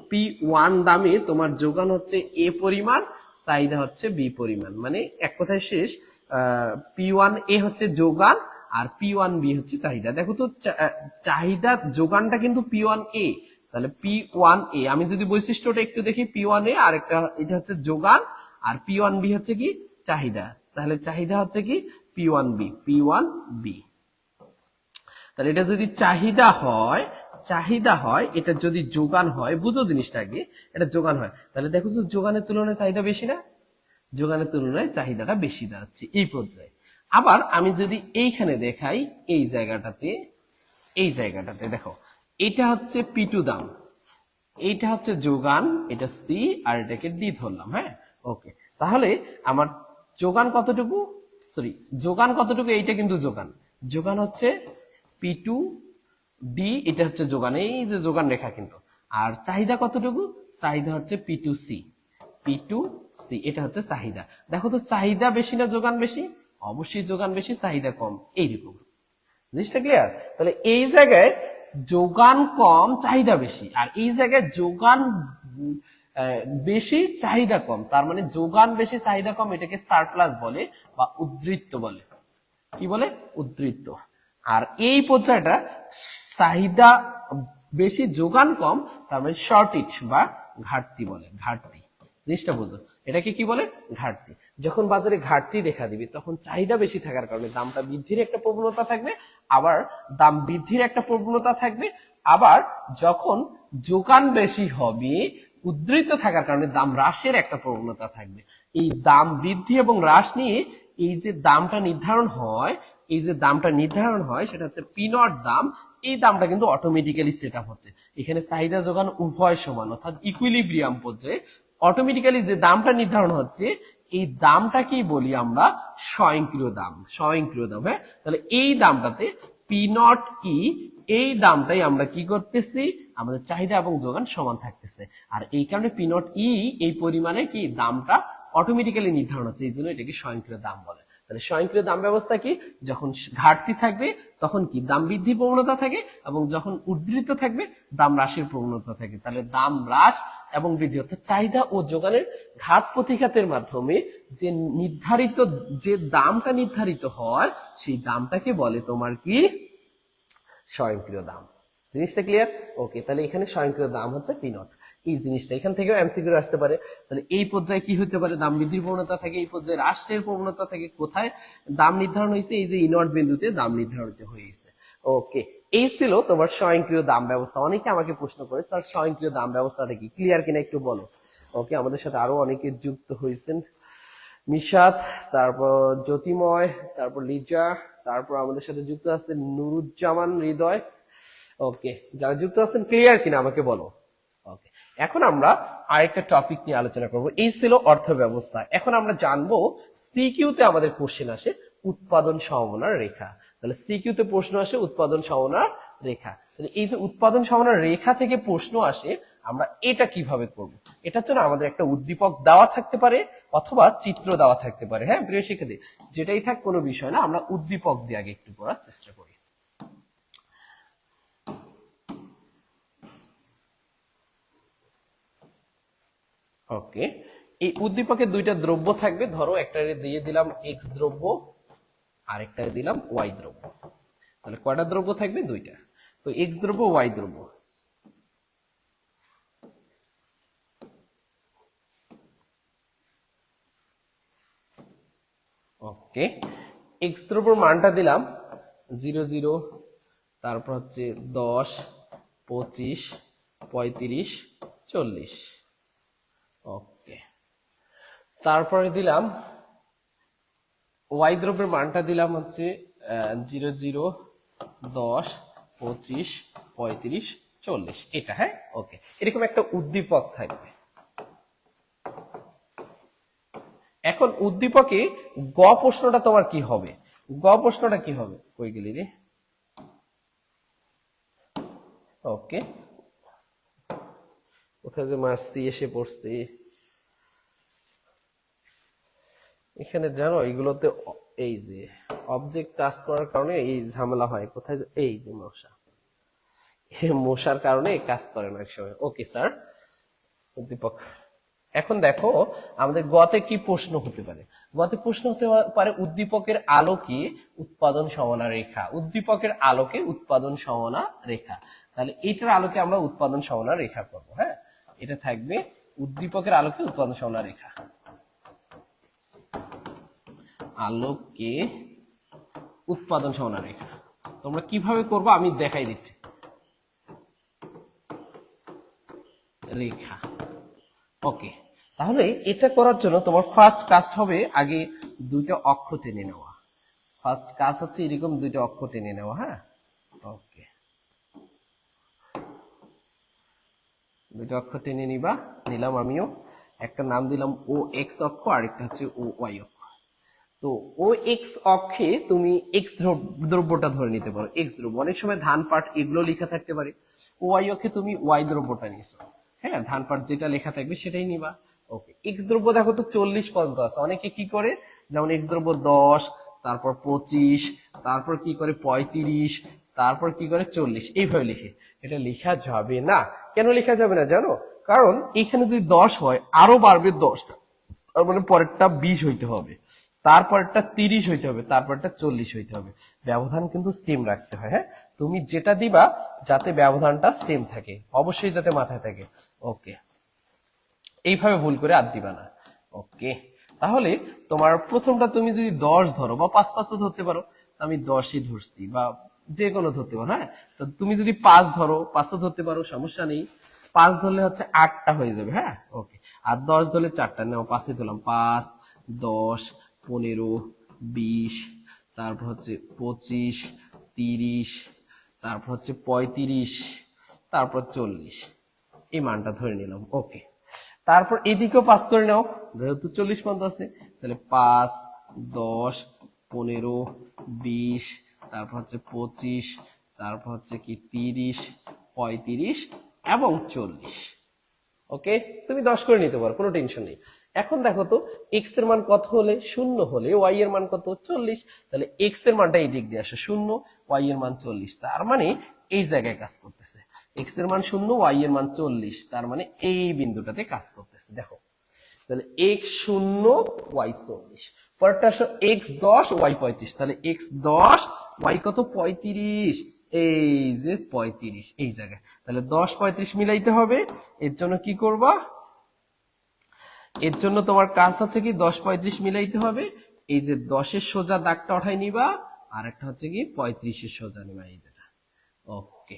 [SPEAKER 1] P1 দামে তোমার যোগান হচ্ছে এ পরিমাণ, চাহিদা হচ্ছে বি পরিমাণ। মানে এক কথায় শেষ, P1A হচ্ছে যোগান আর P1B হচ্ছে চাহিদা। দেখো তো চাহিদা যোগানটা কিন্তু P1A, তাহলে P1A আমি যদি বৈশিষ্ট্যটা একটু দেখি, P1A আর একটা এটা হচ্ছে যোগান, আর P1B হচ্ছে কি? চাহিদা। তাহলে চাহিদা হচ্ছে কি? P1B, P1B। তাহলে এটা যদি চাহিদা হয়, চাহিদা হয়, এটা যদি যোগান হয়, বুঝো জিনিসটাকে, এটা যোগান হয়, তাহলে দেখো তো যোগানের তুলনায় চাহিদা বেশি না? যোগানের তুলনায় চাহিদাটা বেশি দাঁড়াচ্ছে এই পর্যায়ে। আবার আমি যদি এইখানে দেখাই, এই জায়গাটাতে, এই জায়গাটাতে দেখো, এটা হচ্ছে P2 দাম, এইটা হচ্ছে যোগান, এটা সি আর এটাকে ডি ধরলাম। হ্যাঁ, ওকে, তাহলে আমার যোগান কতটুকু? সরি, যোগান কতটুকু? এইটা কিন্তু যোগান, যোগান হচ্ছে P2 ডি, এটা হচ্ছে যোগান, এই যে যোগান রেখা কিন্তু। আর চাহিদা কতটুকু? চাহিদা হচ্ছে P2C, P2C, এটা হচ্ছে চাহিদা। দেখো তো চাহিদা বেশি না যোগান বেশি? অবশ্যই যোগান বেশি, চাহিদা কম, এইরকম। জিনিসটা ক্লিয়ার? তাহলে এই জায়গায় যোগান কম চাহিদা বেশি, আর এই জায়গায় যোগান বেশি চাহিদা কম, তার মানে যোগান বেশি চাহিদা কম, এটাকে সারপ্লাস বলে বা উদ্বৃত্ত বলে। কি বলে? উদ্বৃত্ত। আর এই পর্যায়টা চাহিদা বেশি যোগান কম, তার মানে শর্টেজ বা ঘাটতি বলে, ঘাটতি। জিনিসটা বুঝো, এটাকে কি বলে? ঘাটতি। যখন বাজারে ঘাটতি দেখা দিবে তখন চাহিদা বেশি থাকার কারণে দামটা বৃদ্ধির একটা প্রবণতা থাকবে, আবার দাম বৃদ্ধির একটা প্রবণতা থাকবে। আবার যখন যোগান বেশি হবে, উদ্বৃত্ত থাকার কারণে দাম হ্রাসের একটা প্রবণতা থাকবে। এই দাম বৃদ্ধি এবং হ্রাস নিয়ে এই যে দামটা নির্ধারণ হয়, এই যে দামটা নির্ধারণ হয় সেটা হচ্ছে P0 দাম। এই দামটা কিন্তু অটোমেটিক্যালি সেট আপ হচ্ছে, এখানে চাহিদা যোগান উভয় সমান, অর্থাৎ ইকুইলিব্রিয়াম পর্যায়ে অটোমেটিক্যালি যে দামটা নির্ধারণ হচ্ছে, এই দামটাকেই বলি আমরা স্বয়ংক্রিয় দাম, স্বয়ংক্রিয় দাম। হ্যাঁ, তাহলে এই দামটাতে P0E, এই দামটাই আমরা কি করতেছি? আমাদের চাহিদা এবং যোগান সমান থাকতেছে, আর এই কারণে P0E এই পরিমাণে কি দামটা অটোমেটিক্যালি নির্ধারণ হচ্ছে, এই জন্য এটাকে স্বয়ংক্রিয় দাম বলে। তাহলে স্বয়ংক্রিয় দাম ব্যবস্থা কি? যখন ঘাটতি থাকবে তখন কি দাম বৃদ্ধির প্রবণতা থাকে, এবং যখন উদ্ধৃত থাকবে দাম হ্রাসের প্রবণতা থাকে। তাহলে দাম হ্রাস এবং বৃদ্ধি অর্থাৎ চাহিদা ও যোগানের ঘাত প্রতিঘাতের মাধ্যমে যে নির্ধারিত যে দামটা নির্ধারিত হয় সেই দামটাকে বলে তোমার কি? স্বয়ংক্রিয় দাম। জিনিসটা ক্লিয়ার? ওকে, তাহলে এখানে স্বয়ংক্রিয় দাম হচ্ছে পি নট। এই জিনিসটা এখান থেকেও এমসিকিউ আসতে পারে। তাহলে এই পর্যায়ে কি হতে পারে? দাম বৃদ্ধির প্রবণতা থাকে, এই পর্যায়ে হ্রাসের প্রবণতা থাকে। কোথায় দাম নির্ধারণ হয়েছে? এই যে ইনওয়ার্ড বিন্দুতে দাম নির্ধারিত হয়েছে। ওকে, এই ছিল তোমার স্বয়ংক্রিয় দাম ব্যবস্থা। অনেকে আমাকে প্রশ্ন করে স্যার স্বয়ংক্রিয় দাম ব্যবস্থাটা কি, ক্লিয়ার কিনা একটু বলো। ওকে, আমাদের সাথে আরো অনেকে যুক্ত হয়েছেন, মিশাত, তারপর জ্যোতিময়, তারপর লিজা, তারপর আমাদের সাথে যুক্ত আছেন নুরুজ্জামান হৃদয়। ওকে, যারা যুক্ত আছেন ক্লিয়ার কিনা আমাকে বলো। ওকে, এখন আমরা আরেকটা টপিক নিয়ে আলোচনা করব। এই ছিল অর্থ ব্যবস্থা। এখন আমরা জানবো সিকিউতে আমাদের কোশ্চেন আসে উৎপাদন সম্ভাবনার রেখা। তাহলে সিকিউতে প্রশ্ন আসে উৎপাদন সম্ভাবনার রেখা। তাহলে এই যে উৎপাদন সম্ভাবনার রেখা থেকে প্রশ্ন আসে, আমরা এটা কিভাবে করব? এটার জন্য আমাদের একটা উদ্দীপক দেওয়া থাকতে পারে অথবা চিত্র দেওয়া থাকতে পারে। হ্যাঁ প্রিয় শিক্ষার্থী, যেটাই থাক কোনো বিষয় না, আমরা উদ্দীপক দিয়ে আগে একটু করার চেষ্টা করি। ওকে, এই উদ্দীপকে দুইটা দ্রব্য থাকবে। ধরো একটা দিয়ে দিলাম এক্স দ্রব্য, আরেকটা দিলাম ওয়াই দ্রব্য। তাহলে কয়টা দ্রব্য থাকবে? দুইটা। তো এক্স দ্রব্য, ওয়াই দ্রব্য। ওকে, এক্স দ্রব্যর মানটা দিলাম 0 0, তারপর হচ্ছে 10, 25, 35, 40। ওকে, তারপরে দিলাম ওয়াই দ্রব্যের মানটা দিলাম হচ্ছে 0 0, 10, 25, 35, 40। এটা হ্যাঁ। ওকে, এরকম একটা উদ্দীপক থাকবে। এখন উদ্দীপকে গ প্রশ্নটা তোমার কি হবে? গ প্রশ্নটা কি হবে? কই গেলি রে? ওকে, কোথায় যে মারছি এসে পড়ছি। এখানে জানো এগুলোতে এই যে অবজেক্ট টাচ করার কারণে এই ঝামেলা হয়। কোথায় এই যে মশা, মশার কারণে কাজ করে না একসময়। ওকে স্যার, উদ্দীপক। এখন দেখো আমাদের গতে কি প্রশ্ন হতে পারে? গতে প্রশ্ন হতে পারে উদ্দীপকের আলোকে উৎপাদন সমানা রেখা। উদ্দীপকের আলোকে উৎপাদন সমানা রেখা। তাহলে এটার আলোকে আমরা উৎপাদন সমানা রেখা করব। হ্যাঁ, এটা থাকবে উদ্দীপকের আলোকে উৎপাদন সমানা রেখা। আলোকে উৎপাদন সমানা রেখা তোমরা কিভাবে করবে আমি দেখাই দিচ্ছি। রেখা। ওকে, তাহলে এটা করার জন্য তোমার ফার্স্ট কাজ হবে আগে দুইটা অক্ষ টেনে নেওয়া। ফার্স্ট কাজ হচ্ছে এরকম দুইটা অক্ষ টেনে নেওয়া। হ্যাঁ, ওকে, দুইটা অক্ষ টেনে নিবা। নিলাম আমিও। একটা নাম দিলাম ও এক্স অক্ষ, আরেকটা হচ্ছে ও ওয়াই অক্ষ। তো ও এক্স অক্ষে তুমি এক্স দ্রব্যটা ধরে নিতে পারো। এক্স দ্রব্য, অনেক সময় ধান পাট এগুলো লেখা থাকতে পারে। ও ওয়াই অক্ষে তুমি ওয়াই দ্রব্যটা নিছো। হ্যাঁ, ধান পাট যেটা লেখা থাকবে সেটাই নিবা। ওকে, এক্স দ্রব্য দেখো তো 40 পর্যন্ত আছে। অনেকে কি করে, যেমন এক্স দ্রব্য 10, তারপর 25, তারপর কি করে 35, তারপর কি করে 40, এইভাবে লিখে। এটা লেখা যাবে না। কেন লেখা যাবে না জানো? কারণ এখানে যদি 10 হয় আরো বাড়বে 10টা, তার মানে পরেরটা 20 হইতে হবে, তারপরটা 30 হইতে হবে, তারপরটা 40 হইতে হবে। ব্যবধান কিন্তু সেম রাখতে হয়। হ্যাঁ, তুমি যেটা দিবা যাতে ব্যবধানটা সেম থাকে, অবশ্যই যাতে মাথায় থাকে। ওকে, এইভাবে ভুল করে আর দিবা না। ওকে, তাহলে তোমার প্রথমটা তুমি যদি 10 ধরো বা 5 ধরতে পারো, আমি 10ই ধরছি, বা যে কোনো ধরতে পারো। হ্যাঁ, তো তুমি যদি 5 ধরো, 5 ধরতে পারো, সমস্যা নেই। 5 ধরলে হচ্ছে 8টা হয়ে যাবে। হ্যাঁ, ওকে, আর 10 ধরলে 4টা। নাও 5-এ ধরলাম, 5, 10, 15, 20, তারপর হচ্ছে 25, 30, তারপর হচ্ছে 35, তারপর 40। এই মানটা ধরে নিলাম। ওকে, তারপর এদিকেও 5 করে নাও, যেহেতু 40 পর্যন্ত আছে। তাহলে 5, 10, 15, 20, তারপর হচ্ছে 25, তারপর হচ্ছে কি 30, 35 এবং 40। ওকে, তুমি 10 করে নিতে পারো, কোনো টেনশন নেই। এখন দেখো তো এক্স এর মান কত হলে, 0 হলে ওয়াই এর মান কত, 40। তাহলে এক্স এর মানটা এই দিক দিয়ে আসে 0, ওয়াই এর মান 40, তার মানে এই জায়গায় কাজ করতেছে। এক্স এর মান 0, ওয়াই এর মান 40, তার মানে এই বিন্দুটাতে কাজ করতেছে। দেখো তাহলে এক্স 0, ওয়াই 40, পরেরটা আসো এক্স 10, ওয়াই 35, তাহলে এক্স 10, ওয়াই কত, 35, এই যে 35 এই জায়গায়। তাহলে 10 35 মিলাইতে হবে। এর জন্য কি করবা, এর জন্য তোমার কাজ হচ্ছে কি 10 35 মিলাইতে হবে। এই যে 10 এর সোজা দাগটা উঠাই নিবা, আর একটা হচ্ছে কি 35 এর সোজা নিবা, এই যেটা। ওকে,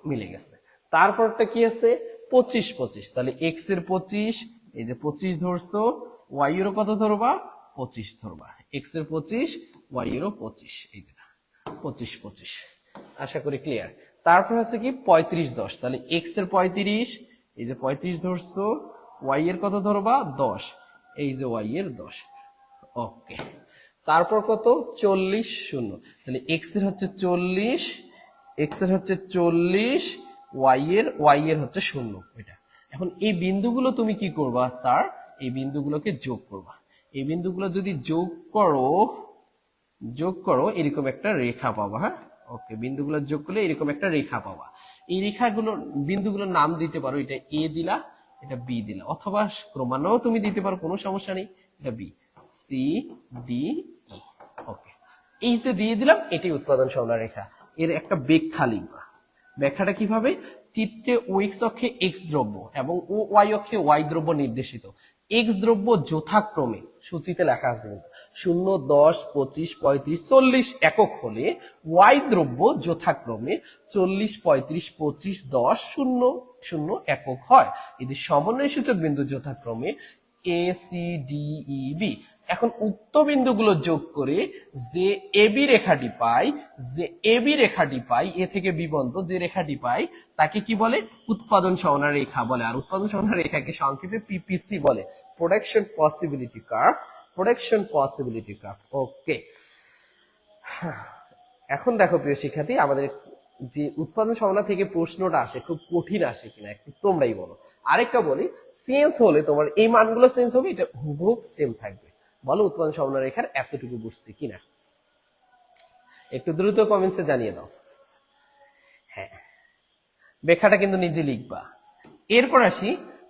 [SPEAKER 1] মিলে গেছে। তারপরটা কি আছে, 25 25, তাহলে এক্স এর 25, এই যে 25 ধরছো, ওয়াই এরও কত ধরবা, 25 ধরবা। এক্স এর 25, ওয়াই এরও 25, এই যেটা 25 25। আশা করি ক্লিয়ার। তারপর আছে কি 35 10, তাহলে এক্স এর 35, এই যে 35 ধরছো, ওয়াই এর কত ধরবা, 10, এই যে ওয়াই এর 10। ওকে, তারপর কত, 40 0, তাহলে এক্স এর হচ্ছে 40, এক্স এর হচ্ছে 40, ওয়াই এর হচ্ছে 0, এটা। এখন এই বিন্দুগুলো তুমি কি করবা স্যার, এই বিন্দুগুলোকে যোগ করবা। এই বিন্দুগুলো যদি যোগ করো এরকম একটা রেখা পাবা। হ্যাঁ, ওকে, বিন্দুগুলো যোগ করলে এরকম একটা রেখা পাবা। এই রেখাগুলো বিন্দুগুলোর নাম দিতে পারো, এটা এ দিলা, এটা বি দিলা, অথবা ক্রমান্বয়েও তুমি দিতে পারো, কোনো সমস্যা নেই। এটা বি, সি, ডি, ই। ওকে, এই যে দিয়ে দিলাম, এটাই উৎপাদন সরলরেখা রেখা। এর একটা ব্যাখ্যা লিখবা। ব্যাখ্যাটা কিভাবে, চিত্রে ও এক্স অক্ষে এক্স দ্রব্য এবং ও ওয়াই অক্ষে ওয়াই দ্রব্য নির্দেশিত। এক্স দ্রব্য যথাক্রমে, সূচিতে লেখা আছে 0 10 25 35 40 একক হলে ওয়াই দ্রব্য যথাক্রমে 40 35 25 10 0 0 একক হয়। এদের সমন্বয় সূচক বিন্দু যথাক্রমে A C D E B. এখন উক্ত বিন্দুগুলো যোগ করে যে এবি রেখাটি পাই, এ থেকে বি পর্যন্ত যে রেখাটি পাই তাকে কি বলে, উৎপাদন সহনা রেখা বলে। আর উৎপাদন সহনা রেখাকে সংক্ষেপে পিপিসি বলে, প্রোডাকশন পসিবিলিটি কার্ভ। ওকে, এখন দেখো প্রিয় শিক্ষার্থী, আমাদের যে উৎপাদন সহনা থেকে প্রশ্নটা আসে খুব কঠিন আসে কিনা একটু তোমরাই বলো। আরেকটা বলি, চেঞ্জ হলে তোমার এই মানগুলো চেঞ্জ হবে, এটা হুবহু সেম থাকবে। বলো উৎপাদন সহনা রেখার এতটুকু বুঝছি কিনা, একটু দ্রুত কমেন্টসে জানিয়ে দাও। হ্যাঁ, ব্যাখ্যাটা কিন্তু নিজে লিখবা। এরপর আসি,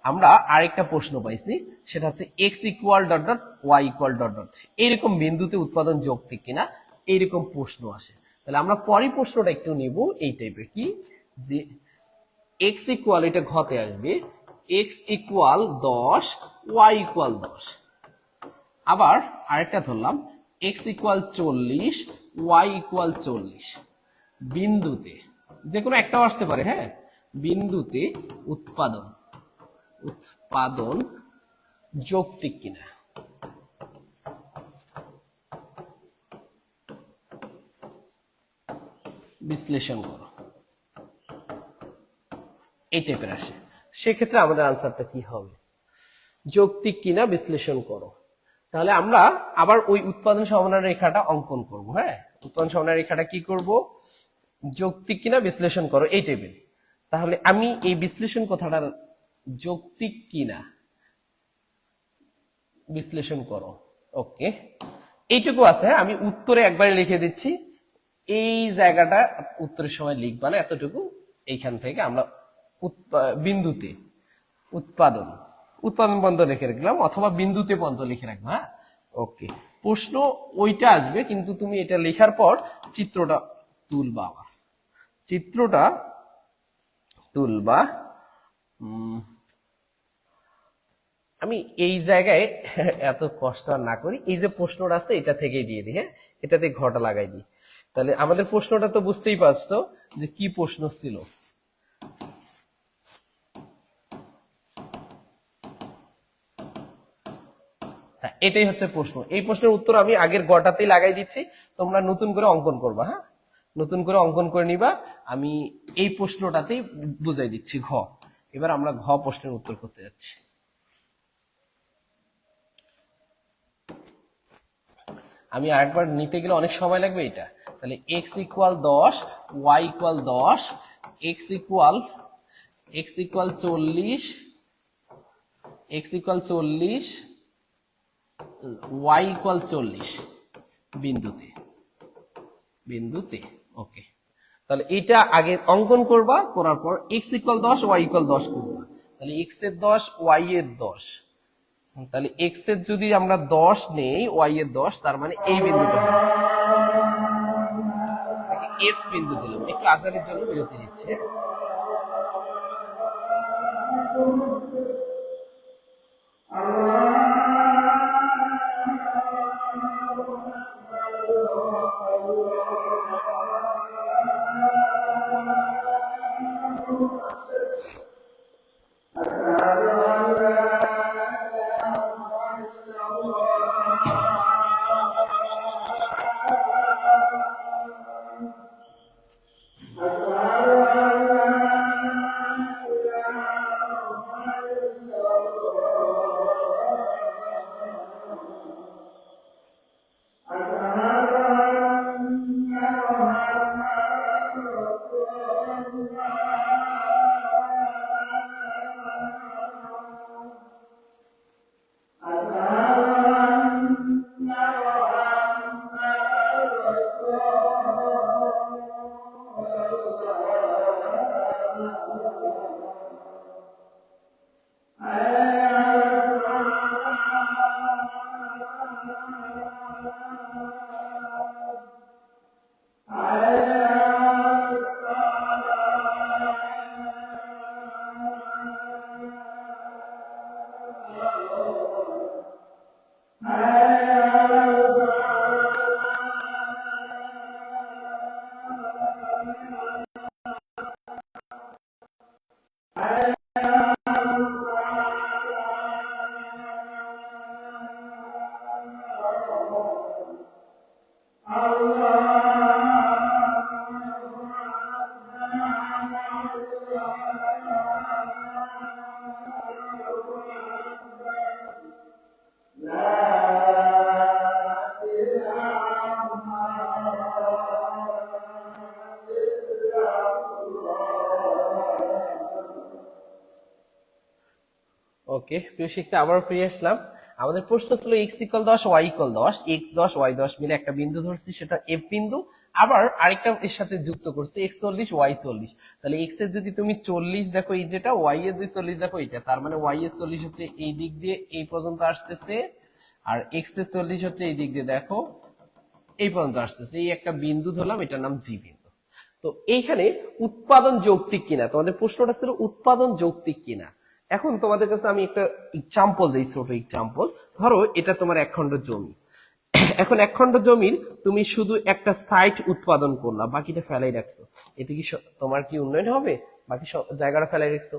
[SPEAKER 1] আমরা আরেকটা প্রশ্ন পাইছি, সেটা হচ্ছে x equal dot dot y equal dot dot, এইরকম বিন্দুতে উৎপাদন যৌক্তিক কিনা, এইরকম প্রশ্ন আসে। তাহলে আমরা পরের প্রশ্নটা একটু নিব এই টাইপের, কি যে এক্স ইকুয়াল, এটা ঘতে আসবে, এক্স ইকুয়াল 10, ওয়াই ইকুয়াল 10। আবার আরেকটা ধরলাম, এক্স ইকুয়াল 40, ওয়াই ইকুয়াল 40। বিন্দুতে যে কোনো একটাও আসতে পারে, হ্যাঁ, বিন্দুতে উৎপাদন যৌক্তিক কিনা। বিশ্লেষণ করো, এই টাইপের আসে। সেক্ষেত্রে আমাদের আনসারটা কি হবে, যৌক্তিক কিনা বিশ্লেষণ করো। তাহলে আমরা আবার ওই উৎপাদন সমান্তরাল রেখাটা অঙ্কন করব। হ্যাঁ, উৎপাদন সমান্তরাল রেখাটা কি করব, যৌক্তিক কিনা বিশ্লেষণ করো এই টাইপের। তাহলে আমি এই বিশ্লেষণ কথাটা, যৌক্তিক কিনা বিশ্লেষণ করো, ওকে, এইটুকু আছে। হ্যাঁ, আমি উত্তরে একবারে লিখে দিচ্ছি, এই জায়গাটা উত্তরের সময় লিখবা না, এতটুকু এইখান থেকে আমরা বিন্দুতে উৎপাদন বন্ধ লিখে রাখলাম, অথবা বিন্দুতে বন্ধ লিখে রাখবো। হ্যাঁ, ওকে, প্রশ্ন ওইটা আসবে, কিন্তু তুমি এটা লেখার পর চিত্রটা তুলবা, আবার চিত্রটা তুলবা। আমি এই জায়গায় এত কষ্ট না করি, এই যে প্রশ্নটা আছে এটা থেকেই দিয়ে দিই। হ্যাঁ, এটাতে ঘটা লাগাই দিই। তাহলে আমাদের প্রশ্নটা তো বুঝতেই পারছো যে কি প্রশ্ন ছিল। এটাই হচ্ছে প্রশ্ন। এই প্রশ্নের উত্তর আমি আগের গটাতেই লাগাই দিচ্ছি, তোমরা নতুন করে অঙ্কন করবা। হ্যাঁ, নতুন করে অঙ্কন করে নিবা। আমি এই প্রশ্নটাতেই বুঝাই দিচ্ছি, ঘ। এবার আমরা ঘ প্রশ্নের উত্তর করতে যাচ্ছি। আমি আরেকবার নিতে গেলে অনেক সময় লাগবে এটা। তাহলে x equal 10, y equal 10, x equal 40, x equal 40, y equal 40 বিন্দুতে বিন্দুতে। ওকে, তাহলে এটা আগে অঙ্কন করবা, করার পর x ইকুয়াল 10, y ইকুয়াল 10 করবা। তাহলে x এর 10, y এর 10, তাহলে x এর যদি আমরা 10 নেই, y এর 10, তার মানে এই বিন্দুটা হবে। f বিন্দু দিলাম। একটু আজানের জন্য বিরতি নিচ্ছে। ওকে, প্রিয় শিক্ষা, আবার ফিরে আসলাম। আমাদের প্রশ্ন ছিল x equal 10, y equal 10, x 10, y 10 মিলে একটা বিন্দু ধরছি, সেটা f বিন্দু। আবার আরেকটা এর সাথে যুক্ত করছি, x 40, y 40। তাহলে x এর যদি তুমি 40 দেখো, এই যেটা, y এর যদি 40 দেখো এটা, তার মানে y এর 40 হচ্ছে এই দিক দিয়ে এই পর্যন্ত আসতেছে, আর x এর 40 হচ্ছে এই দিক দিয়ে দেখো এই পর্যন্ত আসতেছে। এই একটা বিন্দু ধরলাম, এটার নাম জি বিন্দু। তো এইখানে উৎপাদন যৌক্তিক কিনা, তোমাদের প্রশ্নটা ছিল উৎপাদন যৌক্তিক কিনা। এখন তোমাদের কাছে আমি একটা এক্সাম্পল দিই, ছোট এক্সাম্পল। ধরো এটা তোমার এক খণ্ড জমি। এখন এক খণ্ড জমির তুমি শুধু একটা সাইট উৎপাদন করলা, বাকিটা ফেলাই রাখছো। এতে কি তোমার কি উন্নয়ন হবে? বাকি সব জায়গাটা ফেলাই রাখছো?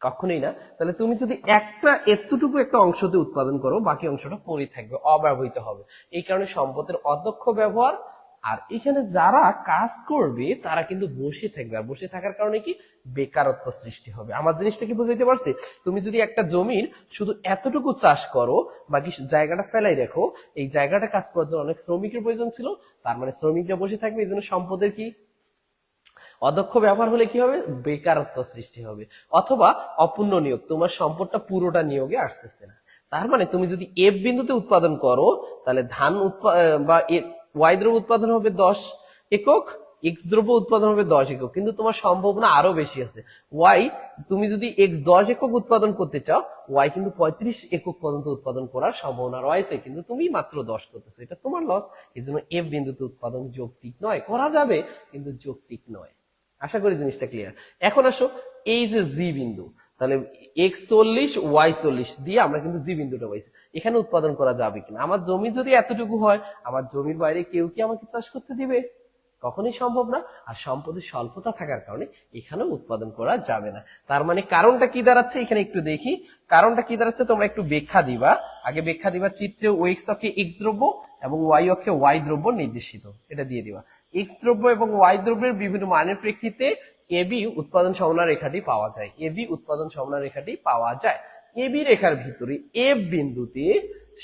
[SPEAKER 1] কখনোই না। তাহলে তুমি যদি একটা এতটুকু একটা অংশতে উৎপাদন করো, বাকি অংশটা পড়ে থাকবে, অব্যবহৃত হবে। এই কারণে সম্পদের অদক্ষ ব্যবহার। আর এখানে যারা কাজ করবে তারা কিন্তু বসে থাকবে, আর বসে থাকার কারণে কি বেকারত্ব সৃষ্টি হবে। আমার জিনিসটা কি বুঝাইতে পারছি? তুমি যদি একটা জমির শুধু এতটুকু চাষ করো, বাকি জায়গাটা ফেলাই রাখো, এই জায়গাটা কাজ করার জন্য অনেক শ্রমিকের প্রয়োজন ছিল, তার মানে শ্রমিকরা বসে থাকবে। এই জন্য সম্পদের কি অদক্ষ ব্যবহার হলে কি হবে? বেকারত্ব সৃষ্টি হবে। অথবা অপূর্ণ নিয়োগ, তোমার সম্পদটা পুরোটা নিয়োগে আসতেছে না। তার মানে তুমি যদি এফ বিন্দুতে উৎপাদন করো, তাহলে ধান বা ওয়াই দ্রব্য উৎপাদন হবে 10 একক, এক্স দ্রব্য উৎপাদন হবে 10 একক, কিন্তু তোমার সম্ভাবনা আরো বেশি আছে। ওয়াই, তুমি যদি এক্স 10 একক উৎপাদন করতে চাও, ওয়াই কিন্তু 35 একক পর্যন্ত উৎপাদন করার সম্ভাবনা রয়েছে, কিন্তু তুমি মাত্র 10 করতেছো, এটা তোমার লস। এই জন্য এফ বিন্দুতে উৎপাদন যৌক্তিক নয়। করা যাবে কিন্তু যৌক্তিক নয়। আশা করি জিনিসটা ক্লিয়ার। এখন আসো এই যে জি বিন্দু, তাহলে x 40, y 40 দিয়ে আমরা কিন্তু জি বিন্দুটা পাইছি। এখানে উৎপাদন করা যাবে কিনা? আমার জমি যদি এতটুকু হয়, আমার জমির বাইরে কেউ কি আমাকে চাষ করতে দিবে? কখনোই সম্ভব না। আর সম্পদের স্বল্পতা থাকার কারণে এখানেও উৎপাদন করা যাবে না। তার মানে কারণটা কি দাঁড়াচ্ছে এখানে একটু দেখি। কারণটা কি দাঁড়াচ্ছে তোমরা একটু ব্যাখ্যা দিবা। আগে ব্যাখ্যা দিবা, চিত্রে এক্স অক্ষে এক্স দ্রব্য এবং ওয়াই অক্ষে ওয়াই দ্রব্য নির্দেশিত, এটা দিয়ে দিবা। এক্স দ্রব্য এবং ওয়াই দ্রব্যের বিভিন্ন মানের প্রেক্ষিতে এবি উৎপাদন সমন্বয় রেখাটি পাওয়া যায়। এবি উৎপাদন সমন্বয় রেখাটি পাওয়া যায়। এবি রেখার ভিতরে এফ বিন্দুতে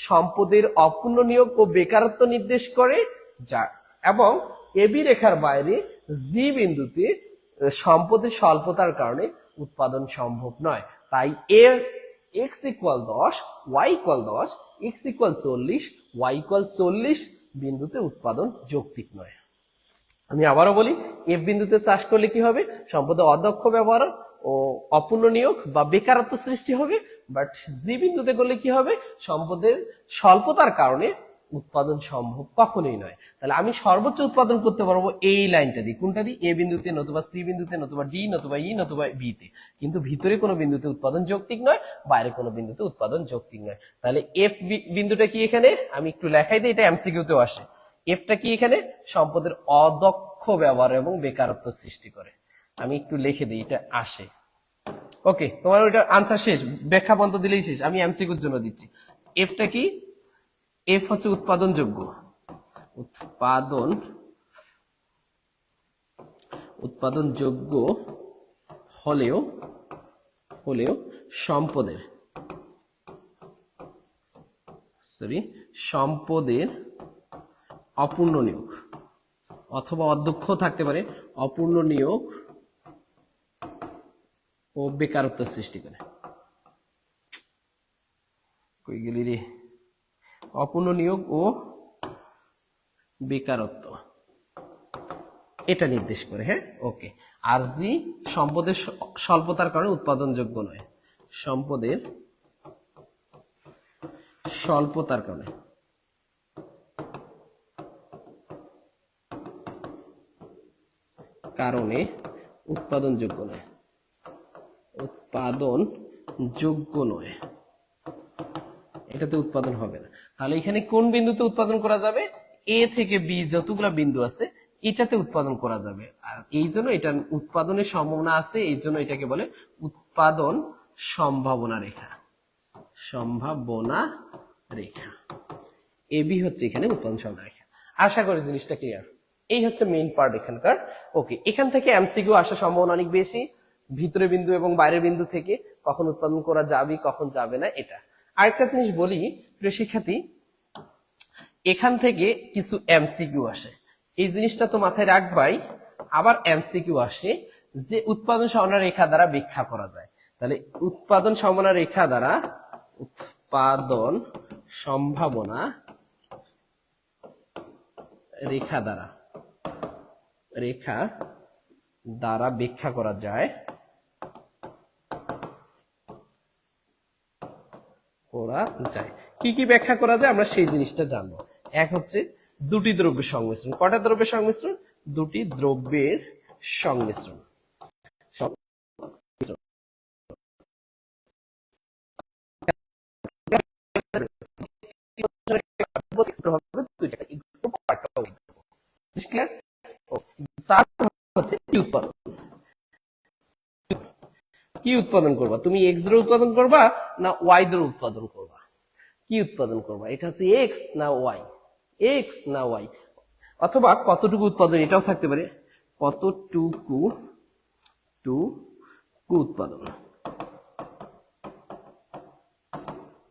[SPEAKER 1] সম্পদের অপূর্ণ নিয়োগ ও বেকারত্ব নির্দেশ করে যা, এবং এবি রেখার বাইরে জি বিন্দুতে সম্পদের স্বল্পতার কারণে উৎপাদন সম্ভব নয়। তাই এর x equal 10, y equal 10, x equal 40, y equal 40 বিন্দুতে উৎপাদন যৌক্তিক নয়। আমি আবারও বলি, এফ বিন্দুতে চাষ করলে কি হবে? সম্পদের অদক্ষ ব্যবহার ও অপূর্ণ নিয়োগ বা বেকারত্ব সৃষ্টি হবে। বাট জি বিন্দুতে করলে কি হবে? সম্পদের স্বল্পতার কারণে উৎপাদন সম্ভব কখনোই নয়। তাহলে আমি সর্বোচ্চ উৎপাদন করতে পারবো এই লাইনটা দিয়ে। কোনটা দিয়ে? এ বিন্দুতে, নতুবা সি বিন্দুতে, নতুবা ডি, নতুবা ই, নতুবা বি তে। কিন্তু ভিতরে কোনো বিন্দুতে উৎপাদন যৌক্তিক নয়, বাইরে কোনো বিন্দুতে উৎপাদন যৌক্তিক নয়। তাহলে এফ বিন্দুটা কি এখানে? আমি একটু লেখাই দিই, এটা এমসিকিউতেও আসে। এফটা কি এখানে? সম্পদের অদক্ষ ব্যবহার এবং বেকারত্ব সৃষ্টি করে। আমি একটু লিখে দিই, এটা আসে। ওকে, তোমার ওইটা আনসার শেষ, ব্যাখ্যা পর্যন্ত দিলেই শেষ। আমি এমসিকিউর জন্য দিচ্ছি। এফটা কি? এফ হচ্ছে উৎপাদনযোগ্য, উৎপাদনযোগ্য হলেও সম্পদের অপূর্ণ নিয়োগ অথবা অদক্ষ থাকতে পারে, অপূর্ণ নিয়োগ ও বেকারত্ব সৃষ্টি করে। কই গেলি রে? অপূর্ণ নিয়োগ ও বেকারত্ব এটা নির্দেশ করে। হ্যাঁ, ওকে। আর জি সম্পদের স্বল্পতার কারণে উৎপাদনযোগ্য নয়, সম্পদের স্বল্পতার কারণে উৎপাদনযোগ্য নয়, এটাতে উৎপাদন হবে না। তাহলে এখানে কোন বিন্দুতে উৎপাদন করা যাবে? এ থেকে বি যতগুলা বিন্দু আছে এটাতে উৎপাদন করা যাবে। আর এই জন্য এটা উৎপাদনের সম্ভাবনা আছে, এই জন্য এটাকে বলে উৎপাদন সম্ভাবনা রেখা। এবি হচ্ছে এখানে উৎপাদন সম্ভাবনা রেখা। আশা করি জিনিসটা ক্লিয়ার। এই হচ্ছে মেইন পার্ট এখানকার। ওকে, এখান থেকে এমসিকিউ আসার সম্ভাবনা অনেক বেশি, ভিতরে বিন্দু এবং বাইরের বিন্দু থেকে কখন উৎপাদন করা যাবে কখন যাবে না এটা। আরেকটা জিনিস বলি প্রিয় শিক্ষার্থী, এখান থেকে কিছু এমসিকিউ আসে, এই জিনিসটা তো মাথায় রাখবাই। আবার এমসিকিউ আসে যে উৎপাদন সম্ভাবনা রেখা দ্বারা ব্যাখ্যা করা যায়। তাহলে উৎপাদন সম্ভাবনা রেখা দ্বারা ব্যাখ্যা করা যায় কি কি ব্যাখ্যা করা যায় আমরা সেই জিনিসটা জানবো। এক হচ্ছে দুটি দ্রব্যের সংমিশ্রণ। কটা দ্রব্যের সংমিশ্রণ? দুটি দ্রব্যের সংমিশ্রণ। কি উৎপাদন করবা তুমি? এক্স দ্রব্য উৎপাদন করবা না ওয়াই দ্রব্য উৎপাদন করবা? কি উৎপাদন করবা? এটা হচ্ছে এক্স না ওয়াই, অথবা কতটুকু উৎপাদন, এটাও থাকতে পারে, কতটুকু উৎপাদন।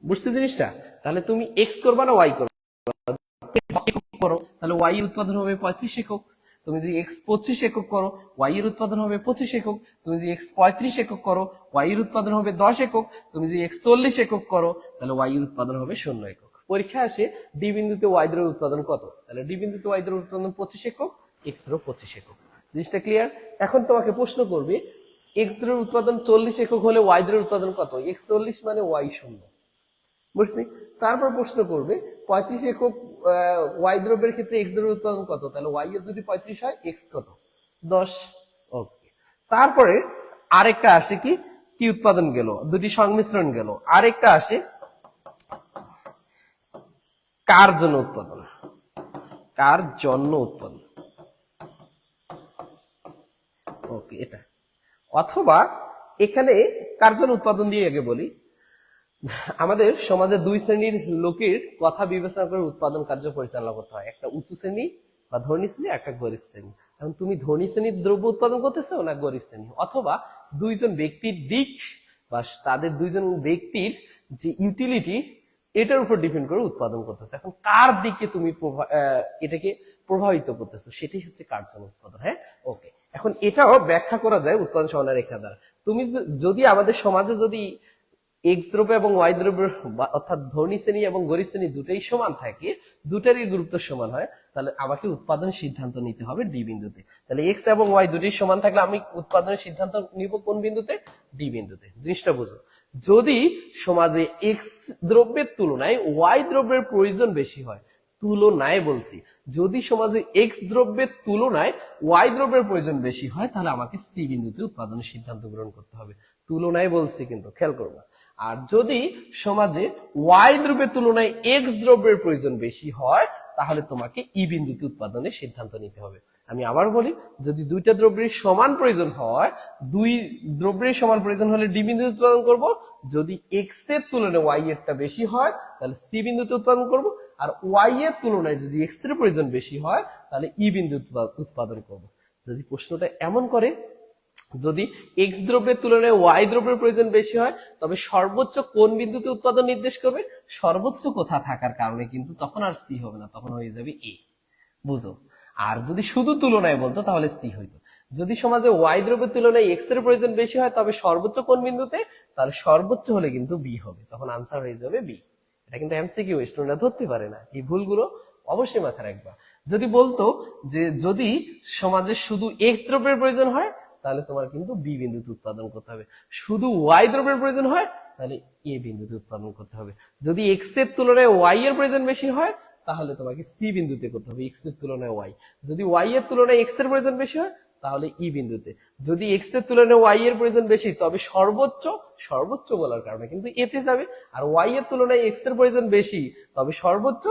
[SPEAKER 1] বুঝতে জিনিসটা? তাহলে তুমি এক্স করবা না ওয়াই করবা? তাহলে ওয়াই এর উৎপাদন হবে 35 একক। তুমি যদি এক্স 25 একক করো, ওয়াই এর উৎপাদন হবে 25 একক। তুমি যদি এক্স 35 একক করো, ওয়াই এর উৎপাদন হবে 10 একক। তুমি যদি এক্স 40 একক করো, তাহলে ওয়াই এর উৎপাদন হবে 0 একক। পরীক্ষায় আসে ডি বিন্দুতে ওয়াই দ্রব্যের উৎপাদন কত? তাহলে ডি বিন্দুতে ওয়াই দ্রব্যের উৎপাদন 25 একক, এক্স এরও 25 একক। জিনিসটা ক্লিয়ার? এখন তোমাকে প্রশ্ন করবে, এক্স দ্রব্যের উৎপাদন 40 একক হলে ওয়াই দ্রব্যের উৎপাদন কত? এক্স 40 মানে ওয়াই 0। বুঝছি? তারপর প্রশ্ন করবে 35 একক ওয়াই দ্রব্যের ক্ষেত্রে এক্স দ্রব্যের উৎপাদন কত? তাহলে ওয়াই এর যদি 35 হয়, এক্স কত? 10। ওকে, তারপরে আরেকটা আসে কি উৎপাদন গেল, দুটি সংমিশ্রণ গেল। আরেকটা আসে কার জন্য উৎপাদন। ওকে, এটা অথবা এখানে কার জন্য উৎপাদন দিয়ে আগে বলি, আমাদের সমাজে দুই শ্রেণীর লোকের কথা বিবেচনা করে উৎপাদন কার্য পরিচালনা করতে হয়। একটা উঁচু শ্রেণী বা ধনী শ্রেণী, একটা গরিব শ্রেণী। এখন তুমি ধনী শ্রেণীর দ্রব্য উৎপাদন করতেছো না গরিব শ্রেণী, অথবা দুইজন ব্যক্তির দিক বা তাদের দুইজন ব্যক্তির যে ইউটিলিটি এটার উপর ডিপেন্ড করে উৎপাদন করতেছো। এখন কার দিকে তুমি এটাকে প্রভাবিত করতেছো, সেটাই হচ্ছে কার জন্য উৎপাদন। হ্যাঁ, ওকে। এখন এটাও ব্যাখ্যা করা যায় উৎপাদন সম্ভাবনা রেখা দ্বারা। তুমি যদি আমাদের সমাজে যদি এক্স দ্রব্য এবং ওয়াই দ্রব্যের অর্থাৎ ধনী শ্রেণী এবং গরিব শ্রেণী দুটোই সমান থাকে, দুটারই গুরুত্ব সমান হয়, তাহলে আমাকে উৎপাদন সিদ্ধান্ত নিতে হবে ডি বিন্দুতে। তাহলে এক্স এবং ওয়াই দুটোই সমান থাকলে আমি উৎপাদনের সিদ্ধান্ত নিব কোন বিন্দুতে? ডি বিন্দুতে। জিনিসটা বুঝো, যদি সমাজে এক্স দ্রব্যের তুলনায় ওয়াই দ্রব্যের প্রয়োজন বেশি হয়, তুলনায় বলছি, যদি সমাজে এক্স দ্রব্যের তুলনায় ওয়াই দ্রব্যের প্রয়োজন বেশি হয়, তাহলে আমাকে সি বিন্দুতে উৎপাদনের সিদ্ধান্ত গ্রহণ করতে হবে। তুলনায় বলছি কিন্তু, খেয়াল করবা। আর যদি সমাজে ওয়াই দ্রব্যের তুলনায় এক্স দ্রব্যের প্রয়োজন বেশি হয়, তাহলে তোমাকে ই বিন্দুতে উৎপাদনের সিদ্ধান্ত নিতে হবে। আমি আবার বলি, যদি দুইটা দ্রব্যের সমান প্রয়োজন হয়, দুই দ্রব্যের সমান প্রয়োজন হলে ডি বিন্দুতে উৎপাদন করব। যদি এক্স এর তুলনায় ওয়াই এরটা বেশি হয়, তাহলে সি বিন্দুতে উৎপাদন করব। আর ওয়াই এর তুলনায় যদি এক্স এর প্রয়োজন বেশি হয়, তাহলে ই বিন্দুতে উৎপাদন করব। যদি প্রশ্নটা এমন করে, যদি এক্স দ্রব্যের তুলনায় ওয়াই দ্রব্যের প্রয়োজন বেশি হয়, তবে সর্বোচ্চ কোন বিন্দুতে উৎপাদন নির্দেশ করবে? সর্বোচ্চ কোথা থাকার কারণে কিন্তু তখন আর সি হবে না, তখন হয়ে যাবে এ। বুঝো? আর যদি শুধু তুলনায় বলতো তাহলে সি হইতো। যদি সমাজে ওয়াই দ্রব্যের তুলনায় এক্স এর প্রয়োজন বেশি হয়, তবে সর্বোচ্চ কোন বিন্দুতে? তাহলে সর্বোচ্চ হলে কিন্তু বি হবে, তখন আনসার হয়ে যাবে বি। এটা কিন্তু এমসিকিউ, স্টুডেন্টরা ধরতে পারে না, এই ভুলগুলো অবশ্যই মাথায় রাখবা। যদি বলতো যে যদি সমাজে শুধু এক্স দ্রব্যের প্রয়োজন হয়, তাহলে তোমার কিন্তু বি বিন্দুতে উৎপাদন করতে হবে। শুধু ওয়াই দ্রব্যের প্রয়োজন হয়, তাহলে এ বিন্দুতে উৎপাদন করতে হবে। যদি এক্স এর তুলনায় ওয়াই এর প্রয়োজন বেশি হয়, তাহলে তোমাকে সি বিন্দুতে করতে হবে, এক্স এর তুলনায় ওয়াই। যদি ওয়াই এর তুলনায় এক্স এর প্রয়োজন বেশি হয়, তাহলে ই বিন্দুতে। যদি এক্স এর তুলনায় ওয়াই এর প্রয়োজন বেশি, তবে সর্বোচ্চ, সর্বোচ্চ বলার কারণে কিন্তু এতে যাবে। আর ওয়াই এর তুলনায় এক্স এর প্রয়োজন বেশি, তবে সর্বোচ্চ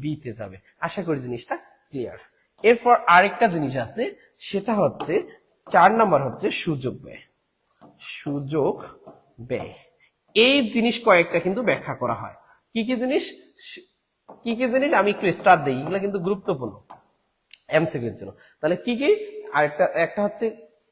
[SPEAKER 1] বি তে যাবে। আশা করি জিনিসটা ক্লিয়ার। এরপর আরেকটা জিনিস আছে, সেটা হচ্ছে 4 নাম্বার হচ্ছে সুযোগ ব্যয়। সুযোগ ব্যয়, এই জিনিস কয়েকটা কিন্তু ব্যাখ্যা করা হয়। কি কি জিনিস? কি কি জিনিস আমি একটু স্টার দেই, এগুলো কিন্তু গুরুত্বপূর্ণ এমসিকিউর জন্য। তাহলে কি কি? আরেকটা, একটা হচ্ছে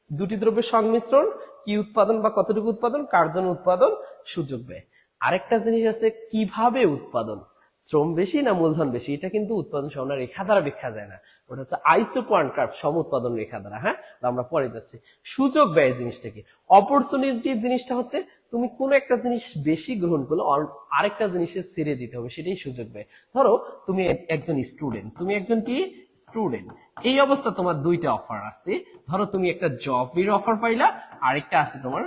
[SPEAKER 1] দুটি দ্রব্যের সংমিশ্রণ, কি উৎপাদন বা কতটুকু উৎপাদন, কার জন্য উৎপাদন, সুযোগ ব্যয়। আরেকটা জিনিস আছে কিভাবে উৎপাদন, শ্রম বেশি না মূলধন বেশি, এটা কিন্তু উৎপাদন সমান রেখা দ্বারা ব্যাখ্যা যায় না, ওটা হচ্ছে আইসো পয়েন্ট কার্ভ, সম উৎপাদন রেখা দ্বারা। হ্যাঁ, আমরা পরে যাচ্ছি। সুযোগ ব্যয় জিনিসটা কি? অপরচুনিটি জিনিসটা হচ্ছে তুমি কোন একটা জিনিস বেশি গ্রহণ করলে আরেকটা জিনিসের ছেড়ে দিতে হবে, সেটাই সুযোগ ব্যয়। ধরো তুমি একজন স্টুডেন্ট, তুমি একজন কি স্টুডেন্ট, এই অবস্থা তোমার দুইটা অফার আছে। ধরো তুমি একটা জবের অফার পাইলা, আরেকটা আছে তোমার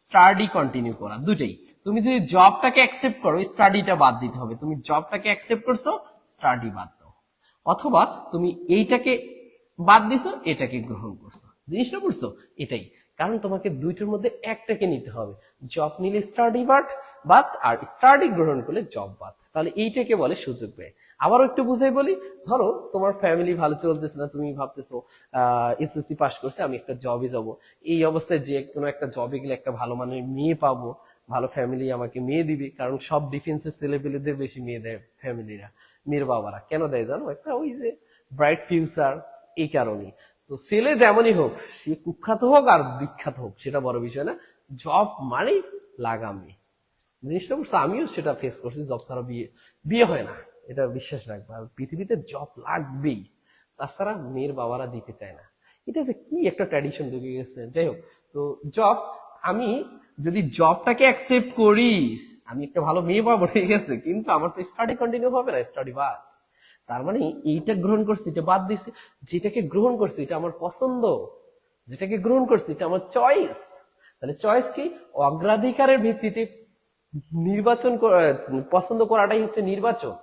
[SPEAKER 1] স্টাডি কন্টিনিউ করা, দুইটাই। তুমি যদি জবটাকে অ্যাকসেপ্ট করো, স্টাডিটা বাদ দিতে হবে। তুমি জবটাকে অ্যাকসেপ্ট করছো, স্টাডি বাদ দাও। অথবা তুমি এইটাকে বাদ দিছো, এটাকে গ্রহণ করছো। জিনিসটা বুঝছো? এটাই কারণ, তোমাকে দুইটার মধ্যে একটাকে নিতে হবে। জব নিলে স্টাডি বাদ, আর স্টাডি গ্রহণ করলে জব বাদ। তাহলে এইটাকে বলে সুযোগ ব্যয়। আবারও একটু বুঝাই বলি, ধরো তোমার ফ্যামিলি ভালো চলতেছে না, তুমি ভাবতেছো এসএসসি পাস করছে, আমি একটা জবে যাব। এই অবস্থায় যে কোনো একটা জবে গেলে একটা ভালো মানের মেয়ে পাবো, ভালো ফ্যামিলি আমাকে মেয়ে দিবে, কারণ সব ডিফেন্সের ছেলেপেলেদের বেশি মেয়ে দেয় ফ্যামিলিরা, মেয়ের বাবারা। কেন দেয় জানো? একটা ওই যে ব্রাইট ফিউচার, এই কারণে। তো ছেলে যেমনই হোক, সে কুখ্যাত হোক আর বিখ্যাত হোক, সেটা বড় বিষয় না, জব মানে লাগামে। জিনিসটা বুঝছো? আমিও সেটা ফেস করছি, জব ছাড়া বিয়ে হয় না, এটা বিশ্বাস রাখবা। পৃথিবীতে জব লাগবেই, তাছাড়া মেয়ের বাবারা দিতে চায় না। এটা যে কি একটা ট্র্যাডিশন ঢুকে গেছে। যাই হোক, তো জব, আমি যদি জবটাকে অ্যাকসেপ্ট করি, আমি একটা ভালো মেয়ে পাবো, ঠিক আছে, কিন্তু আমার তো স্টাডি কন্টিনিউ হবে না, স্টাডি বাদ। তার মানে এইটা গ্রহণ করছি, এটা বাদ দিছি। যেটাকে গ্রহণ করছি এটা আমার পছন্দ, যেটাকে গ্রহণ করছি এটা আমার চয়েস। তাহলে চয়েস কি? অগ্রাধিকারের ভিত্তিতে নির্বাচন পছন্দ করাটাই হচ্ছে নির্বাচন।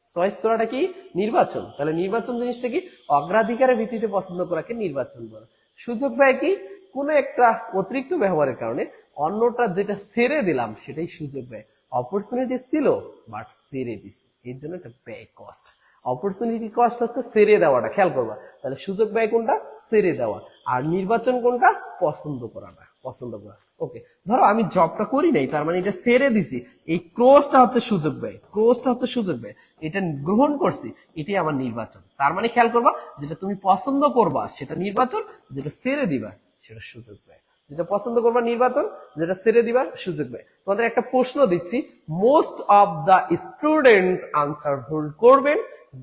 [SPEAKER 1] চয়েস করাটা কি? নির্বাচন। তাহলে নির্বাচন জিনিসটা কি? অগ্রাধিকারের ভিত্তিতে পছন্দ করাকে নির্বাচন করা। সুযোগ ব্যয় কি? কোনো একটা অতিরিক্ত ব্যবহারের কারণে অন্যটা যেটা ছেড়ে দিলাম, সেটাই সুযোগ ব্যয়। অপরচুনিটি ছিল বাট ছেড়ে দিচ্ছি, এর জন্য একটা ব্যয়, কস্ট। অপরচুনিটি কস্ট হচ্ছে ছেড়ে দেওয়াটা, খেয়াল করবা। তাহলে সুযোগ ব্যয় কোনটা? ছেড়ে দেওয়া। আর নির্বাচন কোনটা? পছন্দ করাটা, পছন্দ করা। ওকে, ধরো আমি জবটা করি নাই, তার মানে এটা ছেড়ে দিছি, এই ক্রসটা হচ্ছে সুযোগ ব্যয়, ক্রসটা হচ্ছে সুযোগ ব্যয়। এটা গ্রহণ করছি, এটাই আমার নির্বাচন। তার মানে খেয়াল করবা, যেটা তুমি পছন্দ করবা সেটা নির্বাচন, যেটা ছেড়ে দিবা সেটা সুযোগ ব্যয়। যেটা পছন্দ করবা নির্বাচন, যেটা ছেড়ে দিবা সুযোগ ব্যয়। তোমাদের একটা প্রশ্ন দিচ্ছি, most of the student answer ভুল করবেন,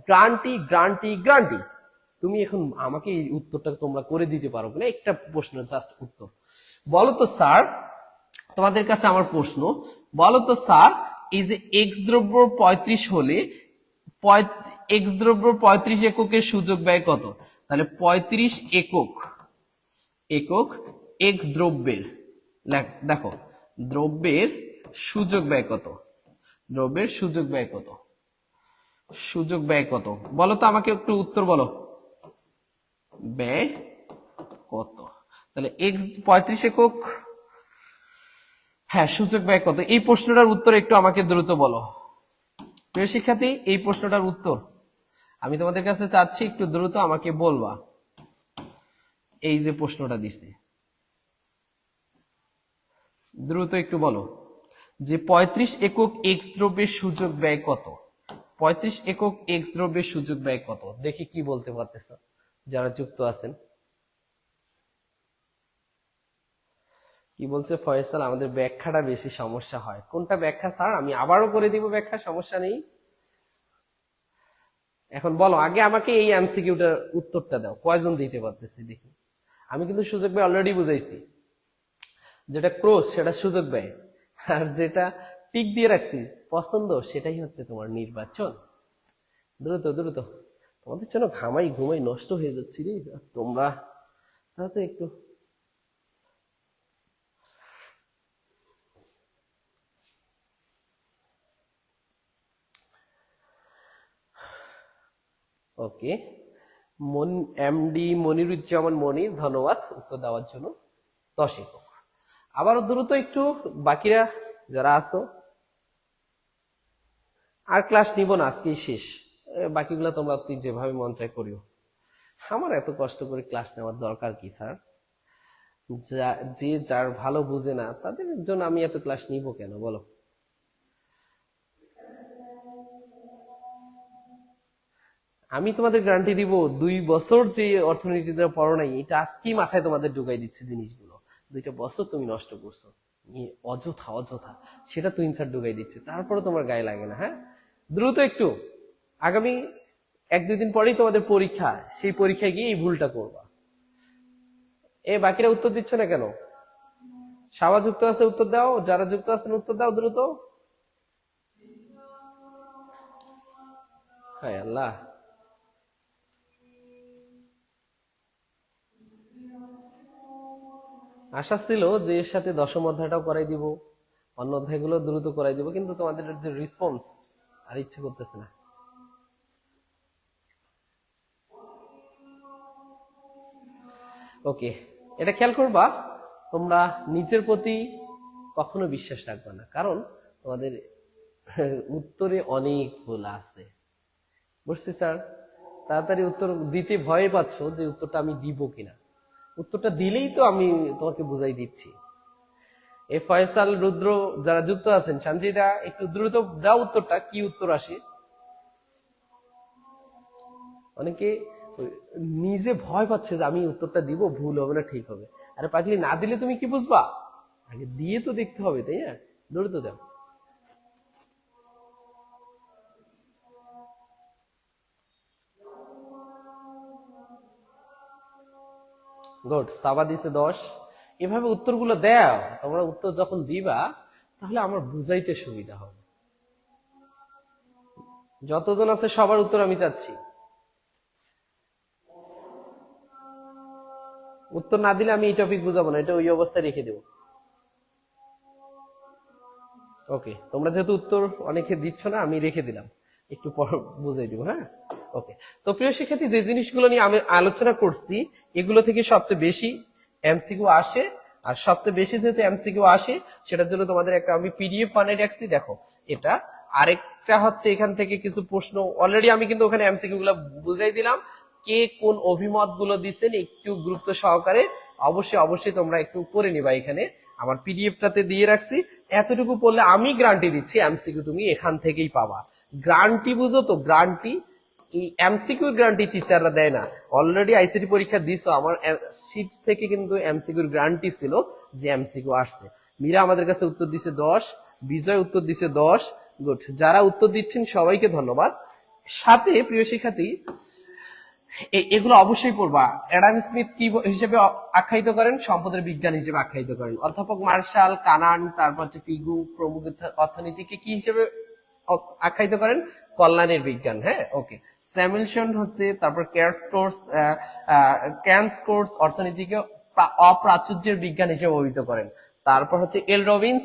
[SPEAKER 1] গ্রান্টি গ্রান্টি গ্রান্টি। তুমি এখন আমাকে এই উত্তরটা তোমরা করে দিতে পারো কিনা, একটা প্রশ্ন, জাস্ট উত্তর বলো তো স্যার, তোমাদের কাছে আমার প্রশ্ন, বলো তো স্যার, এই যে এক্স দ্রব্য 35 হলে এক্স দ্রব্য 35 এককের সূচক ব্যয় কত? তাহলে 35 একক এক্স দ্রব্যের, দেখো দ্রব্যের সূচক ব্যয় কত? দ্রব্যের সূচক ব্যয় কত? সূচক ব্যয় কত বলো তো আমাকে, একটু উত্তর বলো, ব্যয় কত? তাহলে এক্স 35 একক, হ্যাঁ সূচক ব্যয় কত? এই প্রশ্নটার উত্তর একটু আমাকে দ্রুত বলো প্রিয় শিক্ষার্থী। এই প্রশ্নটার উত্তর আমি তোমাদের কাছে চাচ্ছি, একটু দ্রুত আমাকে বলবা। এই যে প্রশ্নটা দিছে, দ্রুত একটু বলো যে 35 একক এক্স দ্রব্যের সূচক ব্যয় কত? 35 একক এক্স দ্রব্যের সূচক ব্যয় কত? দেখি কি বলতে পারতেছ যারা যুক্ত আছেন। কি বলছে ফয়সাল, আমাদের ব্যাখ্যাটা বেশি সমস্যা হয়। কোনটা ব্যাখ্যা স্যার? আমি আবারও করে দিব ব্যাখ্যা, সমস্যা নেই। এখন বলো আগে আমাকে এই এমসিকিউটার উত্তরটা দাও, কয়জন দিতে পারতেছি দেখি। আমি কিন্তু সূচক ব্যয় অলরেডি বুঝাইছি, যেটা ক্রস সেটা সূচক ব্যয়, আর যেটা টিক দিয়ে রাখছি পছন্দ সেটাই হচ্ছে তোমার নির্বাচন। দ্রুত দ্রুত, তোমাদের জন্য ঘামাই ঘুমাই নষ্ট হয়ে যাচ্ছি রে, তোমরা তাতে একটু ওকে। এমডি মনিরুজ্জামান মনির, ধন্যবাদ উত্তর দেওয়ার জন্য। 10 একক। আবারও দ্রুত একটু, বাকিরা যারা আসো, আর ক্লাস নিব না, আজকেই শেষ। বাকিগুলো তোমরা তুই যেভাবে মন চায় করিও, আমার এত কষ্ট করে ক্লাস নেওয়ার দরকার কি স্যার? যে যার ভালো বুঝে না তাদের জন্য আমি এত ক্লাস নিব কেন বলো? আমি তোমাদের গ্যারান্টি দিব 2 বছর যে অর্থনীতিতে পড়ো নাই, এটা আজকেই মাথায় তোমাদের ঢুকাই দিচ্ছে জিনিসগুলো। 2টা বছর তুমি নষ্ট করছো অযথা অযথা, সেটা তুই ইনসার ঢুকাই দিচ্ছে, তারপরে তোমার গায়ে লাগে না। হ্যাঁ দ্রুত একটু, আগামী 1-2 দিন পরেই তোমাদের পরীক্ষা, সেই পরীক্ষায় গিয়ে এই ভুলটা করবা। বাকিরা উত্তর দিচ্ছ না কেন? সাবা যুক্ত আছে উত্তর দাও, যারা যুক্ত আছেন উত্তর দাও দ্রুত। হায় আল্লাহ, আশা ছিল যে এর সাথে 10ম অধ্যায়টাও করাই দিব, অন্য অধ্যায়গুলো দ্রুত করাই দিব, কিন্তু তোমাদের যে রেসপন্স আর ইচ্ছে করতেছে না। ওকে, এটা খেয়াল করবা, তোমরা নিজের প্রতি কখনো বিশ্বাস রাখবে না, কারণ তোমাদের উত্তরে অনেক ভুল আছে। বুঝছি স্যার, তাড়াতাড়ি উত্তর দিতে ভয় পাচ্ছ যে উত্তরটা আমি দিব কিনা। উত্তরটা দিলেই তো আমি তোমাকে বুঝাই দিচ্ছি। ফয়সাল, রুদ্র যারা যুক্ত আছেন, সঞ্জিদা একটু দ্রুত দাও উত্তরটা, কি উত্তর আসে। অনেকে নিজে ভয় পাচ্ছে যে আমি উত্তরটা দিব, ভুল হবে না ঠিক হবে। আরে পাগলি, না দিলে তুমি কি বুঝবা? আগে দিয়ে তো দেখতে হবে, তাই না? দ্রুত দাও। গুড, সাবা দিছে 10। এভাবে উত্তরগুলো দাও, তোমরা উত্তর যখন দিবা তাহলে আমার বুঝাইতে সুবিধা হবে। যতজন আছে সবার উত্তর আমি চাচ্ছি। উত্তর না দিলে আমি এই টপিক বুঝাবো না, এটা ওই অবস্থায় রেখে দেবো। ওকে, তোমরা যেহেতু উত্তর অনেকে দিচ্ছ না, আমি রেখে দিলাম, একটু পর বুঝাই দিব। হ্যাঁ ওকে। তো প্রিয় শিক্ষার্থী, যে জিনিসগুলো নিয়ে আমি আলোচনা করছি এগুলো থেকে সবচেয়ে বেশি এমসিকিউ আসে, আর সবচেয়ে বেশি যেহেতু এমসিকিউ আসে সেটার জন্য তোমাদের একটা আমি পিডিএফ বানিয়ে রাখছি, দেখো এটা। আরেকটা হচ্ছে এখান থেকে কিছু প্রশ্ন অলরেডি আমি কিন্তু ওখানে এমসিকিউ গুলো বুঝাই দিলাম, কে কোন অভিমত গুলো দিচ্ছেন একটু গুরুত্ব সহকারে অবশ্যই অবশ্যই তোমরা একটু করে নিবা। এখানে আমার পিডিএফটাতে দিয়ে রাখছি, এতটুকু পড়লে আমি গ্যারান্টি দিচ্ছি এমসিকিউ তুমি এখান থেকেই পাবা। গ্যারান্টি বুঝো তো, গ্যারান্টি। এই এমসিকিউ গ্যারান্টি টিচাররা দেয় না। অলরেডি আইসিটি পরীক্ষা দিছো, আমার শীট থেকে কিন্তু এমসিকিউর গ্যারান্টি ছিল যে এমসিকিউ আসছে। মীরা আমাদের কাছে উত্তর দিছে 10, বিজয় উত্তর দিছে 10। গুড, যারা উত্তর দিচ্ছেন সবাইকে ধন্যবাদ। সাথে প্রিয় শিক্ষার্থী, এগুলো অবশ্যই পড়বা। অ্যাডাম স্মিথ কি হিসেবে আখ্যায়িত করেন? সম্পদের বিজ্ঞান হিসেবে আখ্যায়িত করেন। অধ্যাপক মার্শাল, কানান, তারপর হচ্ছে পিগু প্রমুখ অর্থনীতিকে কি হিসেবে আখ্যায়িত করেন? কল্যাণের বিজ্ঞান। হ্যাঁ, ওকে। স্যামুয়েলসন হচ্ছে, তারপর ক্যানস্কোর্স অর্থনীতিকে অপ্রাচুর্যের বিজ্ঞান হিসেবে অভিহিত করেন। তারপর হচ্ছে এল রবিন্স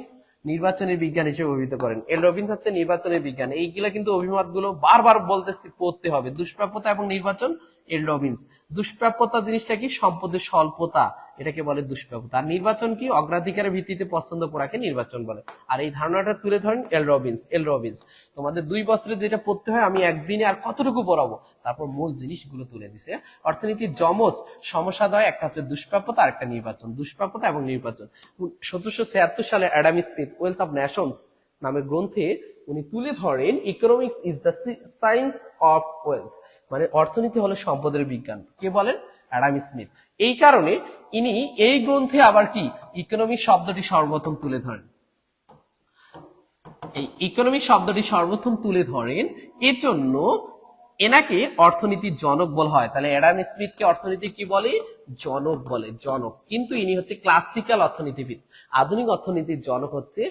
[SPEAKER 1] নির্বাচনের বিজ্ঞান হিসেবে অভিহিত করেন। এল রবিন্স হচ্ছে নির্বাচনের বিজ্ঞান। এইগুলা কিন্তু অভিমতগুলো বারবার বলতেছি, পড়তে হবে। দুষ্প্রাপ্যতা এবং নির্বাচন, এল রবিন্স। দুষ্প্রাপ্যতা জিনিসটা কি? সম্পদের স্বল্পতা, এটাকে বলে দুষ্প্রাপ্যতা। আর নির্বাচন কি? অগ্রাধিকারের ভিত্তিতে পছন্দ করাকে নির্বাচন বলে। আর এই ধারণাটা তুলে ধরেন এল রবিন্স। তোমাদের 2 বছরে যেটা পড়তে হয় আমি একদিনে আর কতটুকু পড়াবো, তারপর মূল জিনিসগুলো তুলে দিছে। অর্থনীতির যমজ সমস্যাদ্বয়, একটা হচ্ছে দুষ্প্রাপ্যতা আর একটা নির্বাচন। দুষ্প্রাপ্যতা এবং নির্বাচন। 1776 সালে Adam Smith wealth of Nations নামের গ্রন্থে উনি তুলে ধরেন economics is the science of wealth, মানে অর্থনীতি হলো সম্পদের বিজ্ঞান। কে বলেন? Adam Smith. এই কারণে ইনি এই গ্রন্থে আবার কি ইকোনমি শব্দটি সর্বপ্রথম তুলে ধরেন। এই ইকোনমি শব্দটি সর্বপ্রথম তুলে ধরেন, এর জন্য এনাকে অর্থনীতির জনক বলা হয়। তাহলে অ্যাডাম স্মিথকে অর্থনীতি কি বলে? জনক বলে, জনক। কিন্তু ইনি হচ্ছে ক্লাসিক্যাল অর্থনীতিবিদ। আধুনিক অর্থনীতির জনক হচ্ছে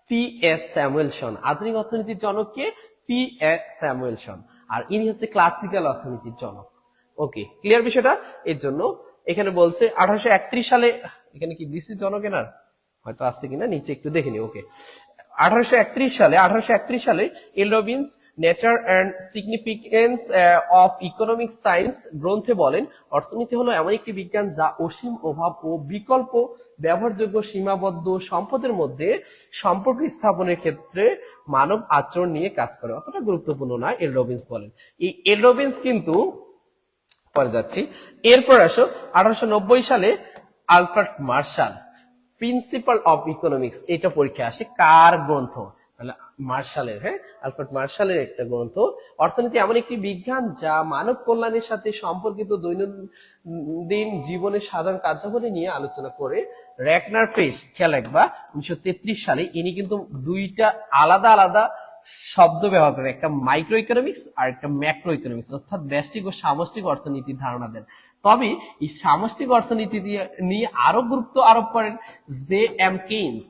[SPEAKER 1] পি.এস. স্যামুয়েলসন। আধুনিক অর্থনীতির জনক কে? পি.এস. স্যামুয়েলসন। আর ইনি হচ্ছে ক্লাসিক্যাল অর্থনীতির জনক। ওকে, ক্লিয়ার বিষয়টা? এর জন্য এখানে বলছে 1831 সালে, এখানে কি দিছি জনক এনার? হয়তো আসছে কিনা নিচে একটু দেখে নি। ওকে, 1831 সালে L Robbins Nature and Significance of Economic Science গ্রন্থে বলেন, অর্থনীতি হলো এমন একটি বিজ্ঞান যা অসীম অভাব ও বিকল্প ব্যবহারযোগ্য সীমাবদ্ধ সম্পদের মধ্যে সম্পর্ক স্থাপনের ক্ষেত্রে মানব আচরণ নিয়ে কাজ করে। অতটা গুরুত্বপূর্ণ নয়, এল রবিন্স বলেন। এই এল রবিন্স কিন্তু পরে যাচ্ছি। এরপর আসো 1890 সালে Alfred Marshall principle of economics, এটা পরীক্ষা আসে। কার গ্রন্থ? তাহলে মার্শালের। হ্যাঁ, আলফ্রেড মার্শালের একটা গ্রন্থ। অর্থনীতি এমন একটি বিজ্ঞান যা মানব কল্যাণের সাথে সম্পর্কিত দৈনন্দিন জীবনের সাধারণ কার্যাবলী নিয়ে আলোচনা করে। র্যাগনার ফ্রিশ, খেয়াল রাখবা, 1933 সালে ইনি কিন্তু দুইটা আলাদা আলাদা শব্দ ব্যবহার করেন, একটা মাইক্রো ইকোনমিক্স আর একটা ম্যাক্রো ইকোনমিক্স, অর্থাৎ ব্যষ্টিক ও সামষ্টিক অর্থনীতির ধারণা দেন। তবে এই সামষ্টিক অর্থনীতি নিয়ে আরো গুরুত্ব আরোপ করেন জে এম কেইন্স,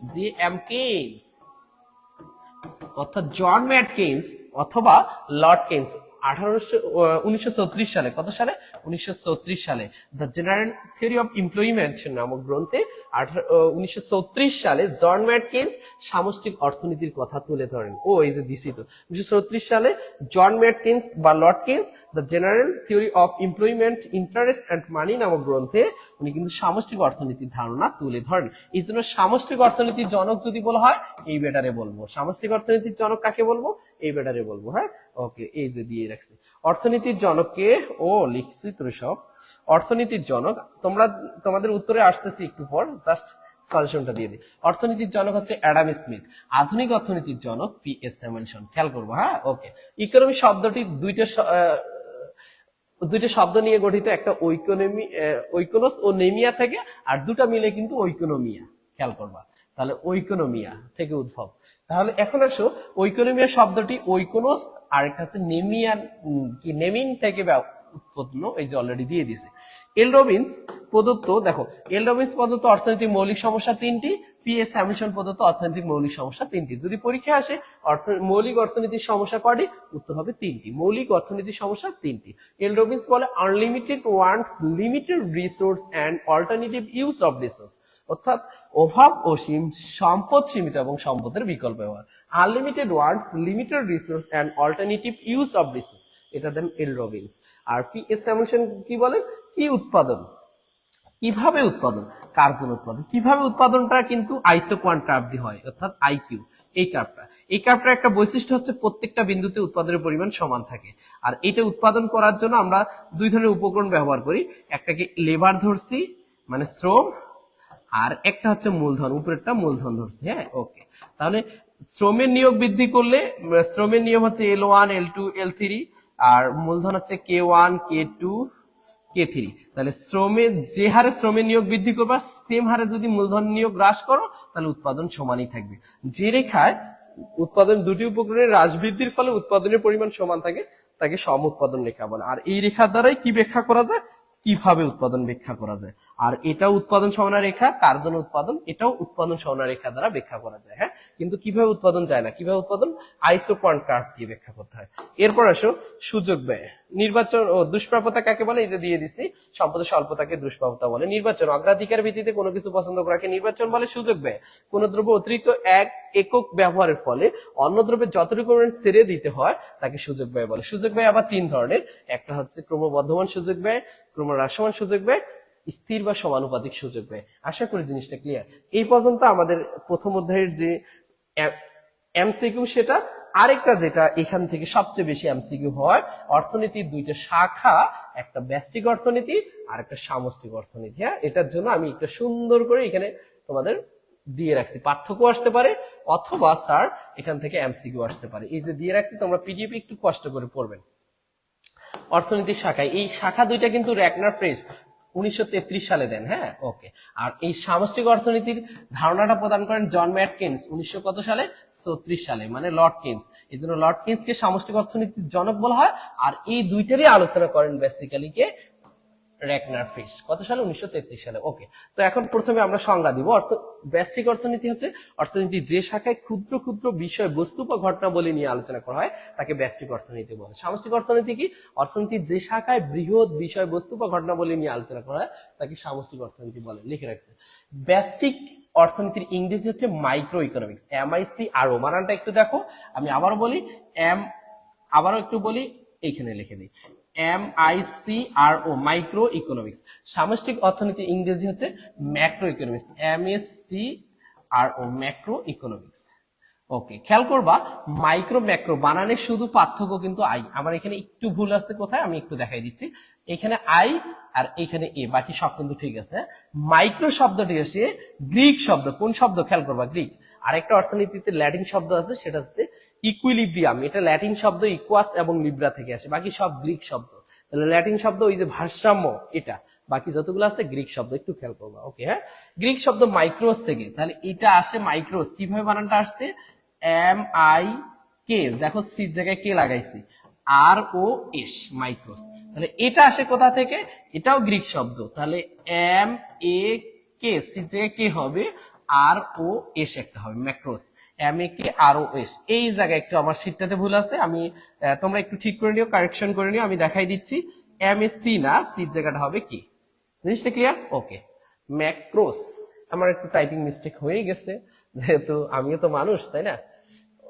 [SPEAKER 1] অর্থাৎ জন ম্যাট কেইন্স অথবা লর্ড কেইন্স। 1934 সালে, কত সালে? 1934 সালে the general theory of employment নামক গ্রন্থে 1934 সালে জন ম্যাট কেইন্স সামষ্টিক অর্থনীতির কথা তুলে ধরেন। ও এই যে দিছি তো, 1934 সালে জন ম্যাট কেইন্স বা Lord Kaynes the general theory of employment, interest and money নামক গ্রন্থে উনি কিন্তু সামষ্টিক অর্থনীতির ধারণা তুলে ধরেন। এই জন্য সামষ্টিক অর্থনীতির জনক যদি বলা হয়, এই বেটারে বলবো। সামষ্টিক অর্থনীতির জনক কাকে বলবো? এই বেটারে বলবো। হ্যাঁ, ওকে, এই যে দিয়ে রাখছি অর্থনীতির জনককে। ও লিখছি তো সব। অর্থনীতির জনক তোমাদের উত্তরে আসতেছি একটু পর, জাস্ট সাজেশনটা দিয়ে দিই। অর্থনীতির জনক হচ্ছে অ্যাডাম স্মিথ। আধুনিক অর্থনীতির জনক পি.এস. স্যামুয়েলসন। খেয়াল করবো। হ্যাঁ, ওকে। ইকোনমি শব্দটি দুইটা শব্দ নিয়ে গঠিত, একটা ঐকোনস ও নেমিয়া থেকে, আর দুটা মিলে কিন্তু ঐকোনমিয়া। খেয়াল করবা, তাহলে ঐকোনমিয়া থেকে উদ্ভব। তাহলে এখন আসো, ঐকোনমিয়া শব্দটি ঐকোনস আর একটা হচ্ছে নেমিয়ান কি নেমিং থেকে উৎপন্ন, এই যে অলরেডি দিয়ে দিছে। এল রবিন্স প্রদত্ত, দেখো, এল রবিন্স প্রদত্ত অর্থনৈতিক মৌলিক সমস্যা 3টি, পি.এস. স্যামুয়েলসন প্রদত্ত অর্থনৈতিক মৌলিক সমস্যা 3টি। যদি পরীক্ষা আসে মৌলিক অর্থনীতির সমস্যা কয়টি? উত্তর হবে 3টি। মৌলিক অর্থনীতির সমস্যা 3টি। এল রবিন্স বলে unlimited wants, limited resource and alternative use of resource, অর্থাৎ অভাব ও সম্পদ সীমিত এবং সম্পদের বিকল্প ব্যবহার। Unlimited wants, limited resource and alternative use of resource, এটা দেন এল রবিন্স। আর পি.এস. স্যামুয়েলসন কি বলে? কি উৎপাদন, কিভাবে উৎপাদন, কার জন্য উৎপাদন, কিভাবে উৎপাদনটা কিন্তু আইসোকোয়ান্ট কার্ভ দিয়ে হয়, অর্থাৎ আইকিউ। এই কার্ভটার একটা বৈশিষ্ট্য হচ্ছে প্রত্যেকটা বিন্দুতে উৎপাদনের পরিমাণ সমান থাকে। আর এটা উৎপাদন করার জন্য আমরা দুই ধরনের উপকরণ ব্যবহার করি। একটাকে লেবার ধরছি, মানে শ্রম, আর একটা হচ্ছে মূলধন, উপরেরটা মূলধন ধরছি। হ্যাঁ, ওকে। তাহলে শ্রমের নিয়োগ বৃদ্ধি করলে শ্রমের নিয়ম হচ্ছে L1 L2 L3, আর মূলধন হচ্ছে K1 K2 K3। তাহলে যে হারে শ্রমের নিয়োগ বৃদ্ধি করবা, সেম হারে যদি মূলধন নিয়োগ হ্রাস করো, তাহলে উৎপাদন সমানই থাকবে। যে রেখায় উৎপাদন দুটি উপকরণের হ্রাস বৃদ্ধির ফলে উৎপাদনের পরিমাণ সমান থাকে, তাকে সম উৎপাদন রেখা বলে। আর এই রেখার দ্বারাই কি ব্যাখ্যা করা যায়, কিভাবে উৎপাদন ব্যাখ্যা করা যায়। আর এটাও উৎপাদন সমানা রেখা, কার জন্য উৎপাদন, এটাও উৎপাদন সমানা রেখা দ্বারা ব্যাখ্যা করা যায়। হ্যাঁ, কিন্তু কিভাবে উৎপাদন যায় না, কিভাবে উৎপাদন আইসোপয়েন্ট কার্ভ দিয়ে ব্যাখ্যা করতে হয়। এরপর আসো সুযোগ ব্যয়। নির্বাচন ও দুষ্প্রাপ্যতা কাকে বলে, এই যে দিয়ে দিচ্ছি, সম্পদের স্বল্পতাকে দুষ্প্রাপ্যতা বলে। নির্বাচন, অগ্রাধিকার ভিত্তিতে কোনো কিছু পছন্দ করাকে নির্বাচন বলে। সুযোগ ব্যয়, কোন দ্রব্য অতিরিক্ত এক একক ব্যবহারের ফলে অন্য দ্রব্যের যতটুকু পরিমাণ ছেড়ে দিতে হয় তাকে সুযোগ ব্যয় বলে। সুযোগ ব্যয় আবার তিন ধরনের, একটা হচ্ছে ক্রমবর্ধমান সুযোগ ব্যয়, ক্রমহ্রাসমান সুযোগ ব্যয়, স্থির বা সমানুপাতিক সুযোগ ব্যয়। আশা করি জিনিসটা ক্লিয়ার। এই পর্যন্ত আমাদের প্রথম অধ্যায়ের যে এমসিকিউ সেটা। আরেকটা যেটা এখান থেকে সবচেয়ে বেশি এমসিকিউ হয়, অর্থনীতির দুইটা শাখা, একটা ব্যষ্টিক অর্থনীতি আর একটা সামষ্টিক অর্থনীতি। হ্যাঁ, এটার জন্য আমি একটা সুন্দর করে এখানে তোমাদের দিয়ে রাখছি, পার্থক্য আসতে পারে অথবা স্যার এখান থেকে এমসিকিউ আসতে পারে। এই যে দিয়ে রাখছি, তোমরা পিডিএফ একটু কষ্ট করে পড়বেন। অর্থনীতির শাখায় এই শাখা দুইটা কিন্তু র্যাগনার ফ্রেস 1933 সালে দেন। হ্যাঁ, ওকে। আর এই সামষ্টিক অর্থনীতির ধারণাটা প্রদান করেন জন ম্যাটকিন্স 1900 কত সালে, 34 সালে, মানে লর্ড কেইনস। এই জন্য লর্ড কেইনসকে সামষ্টিক অর্থনীতির জনক বলা হয়। আর এই দুইটারই আলোচনা করেন বেসিক্যালি কে, র্যাগনার ফ্রিস, কত সালে, 1933 সালে। ওকে, তো এখন প্রথমে আমরা সংজ্ঞা দিব। ব্যষ্টিক অর্থনীতি হচ্ছে অর্থনীতি যে শাখায় ক্ষুদ্র ক্ষুদ্র বিষয়, বস্তু বা ঘটনাবলী নিয়ে আলোচনা করা হয় তাকে ব্যষ্টিক অর্থনীতি বলে। সামষ্টিক অর্থনীতি কি, অর্থনীতির যে শাখায় বৃহৎ বিষয়, বস্তু বা ঘটনাবলী নিয়ে আলোচনা করা হয় তাকে সামষ্টিক অর্থনীতি বলে। লিখে রাখছে। ব্যষ্টিক অর্থনীতির ইংরেজি হচ্ছে মাইক্রো ইকোনমিক্স, MICRO। মানানটা একটু দেখো, আমি আবারও বলি, আবারও একটু বলি, এইখানে লিখে দিই, MICRO, মাইক্রো ইকোনমিক্স। সামষ্টিক অর্থনীতি ইংরেজি হচ্ছে macro economics, MACRO, macro economics. Okay, খেয়াল করবা মাইক্রো ম্যাক্রো বানানের শুধু পার্থক্য কিন্তু আই। আমার এখানে একটু ভুল আছে কোথায়, আমি একটু দেখাই দিচ্ছি। এখানে আই আর এখানে এ, বাকি সব কিন্তু ঠিক আছে। মাইক্রো শব্দটি হচ্ছে গ্রিক শব্দ। কোন শব্দ, খেয়াল করবা, গ্রিক। আরেকটা অর্থনীতিতে ল্যাটিন শব্দ আছে, সেটা হচ্ছে ইকুইলিব্রিয়াম। এটা ল্যাটিন শব্দ ইকুয়াস এবং লিব্রা থেকে আসে, বাকি সব গ্রিক শব্দ। তাহলে ল্যাটিন শব্দ ওই যে ভারসাম্য, এটা, বাকি যতগুলো আছে গ্রিক শব্দ, একটু খেয়াল করবা। ওকে, হ্যাঁ, গ্রিক শব্দ মাইক্রোস থেকে, তাহলে এটা আসে মাইক্রোস। কিভাবে বানানটা আসছে, MIK, দেখো সির জায়গায় কে লাগাইছি, ROS, মাইক্রোস। তাহলে এটা আসে কোথা থেকে, এটাও গ্রিক শব্দ, তাহলে MAK, সির জায়গায় কে হবে, ROS একটা হবে, ম্যাক্রোস, MAKROS। এই জায়গায় একটু আমার শীটটাতে ভুল আছে, আমি তোমরা একটু ঠিক করে নিও, কারেকশন করে নিও, আমি দেখাই দিচ্ছি। MAC না, সির জায়গাটা হবে কি, জিনিসটা ক্লিয়ার? ওকে, ম্যাক্রোস। আমার একটু টাইপিং মিস্টেক হয়ে গেছে, যেহেতু আমিও তো মানুষ, তাই না?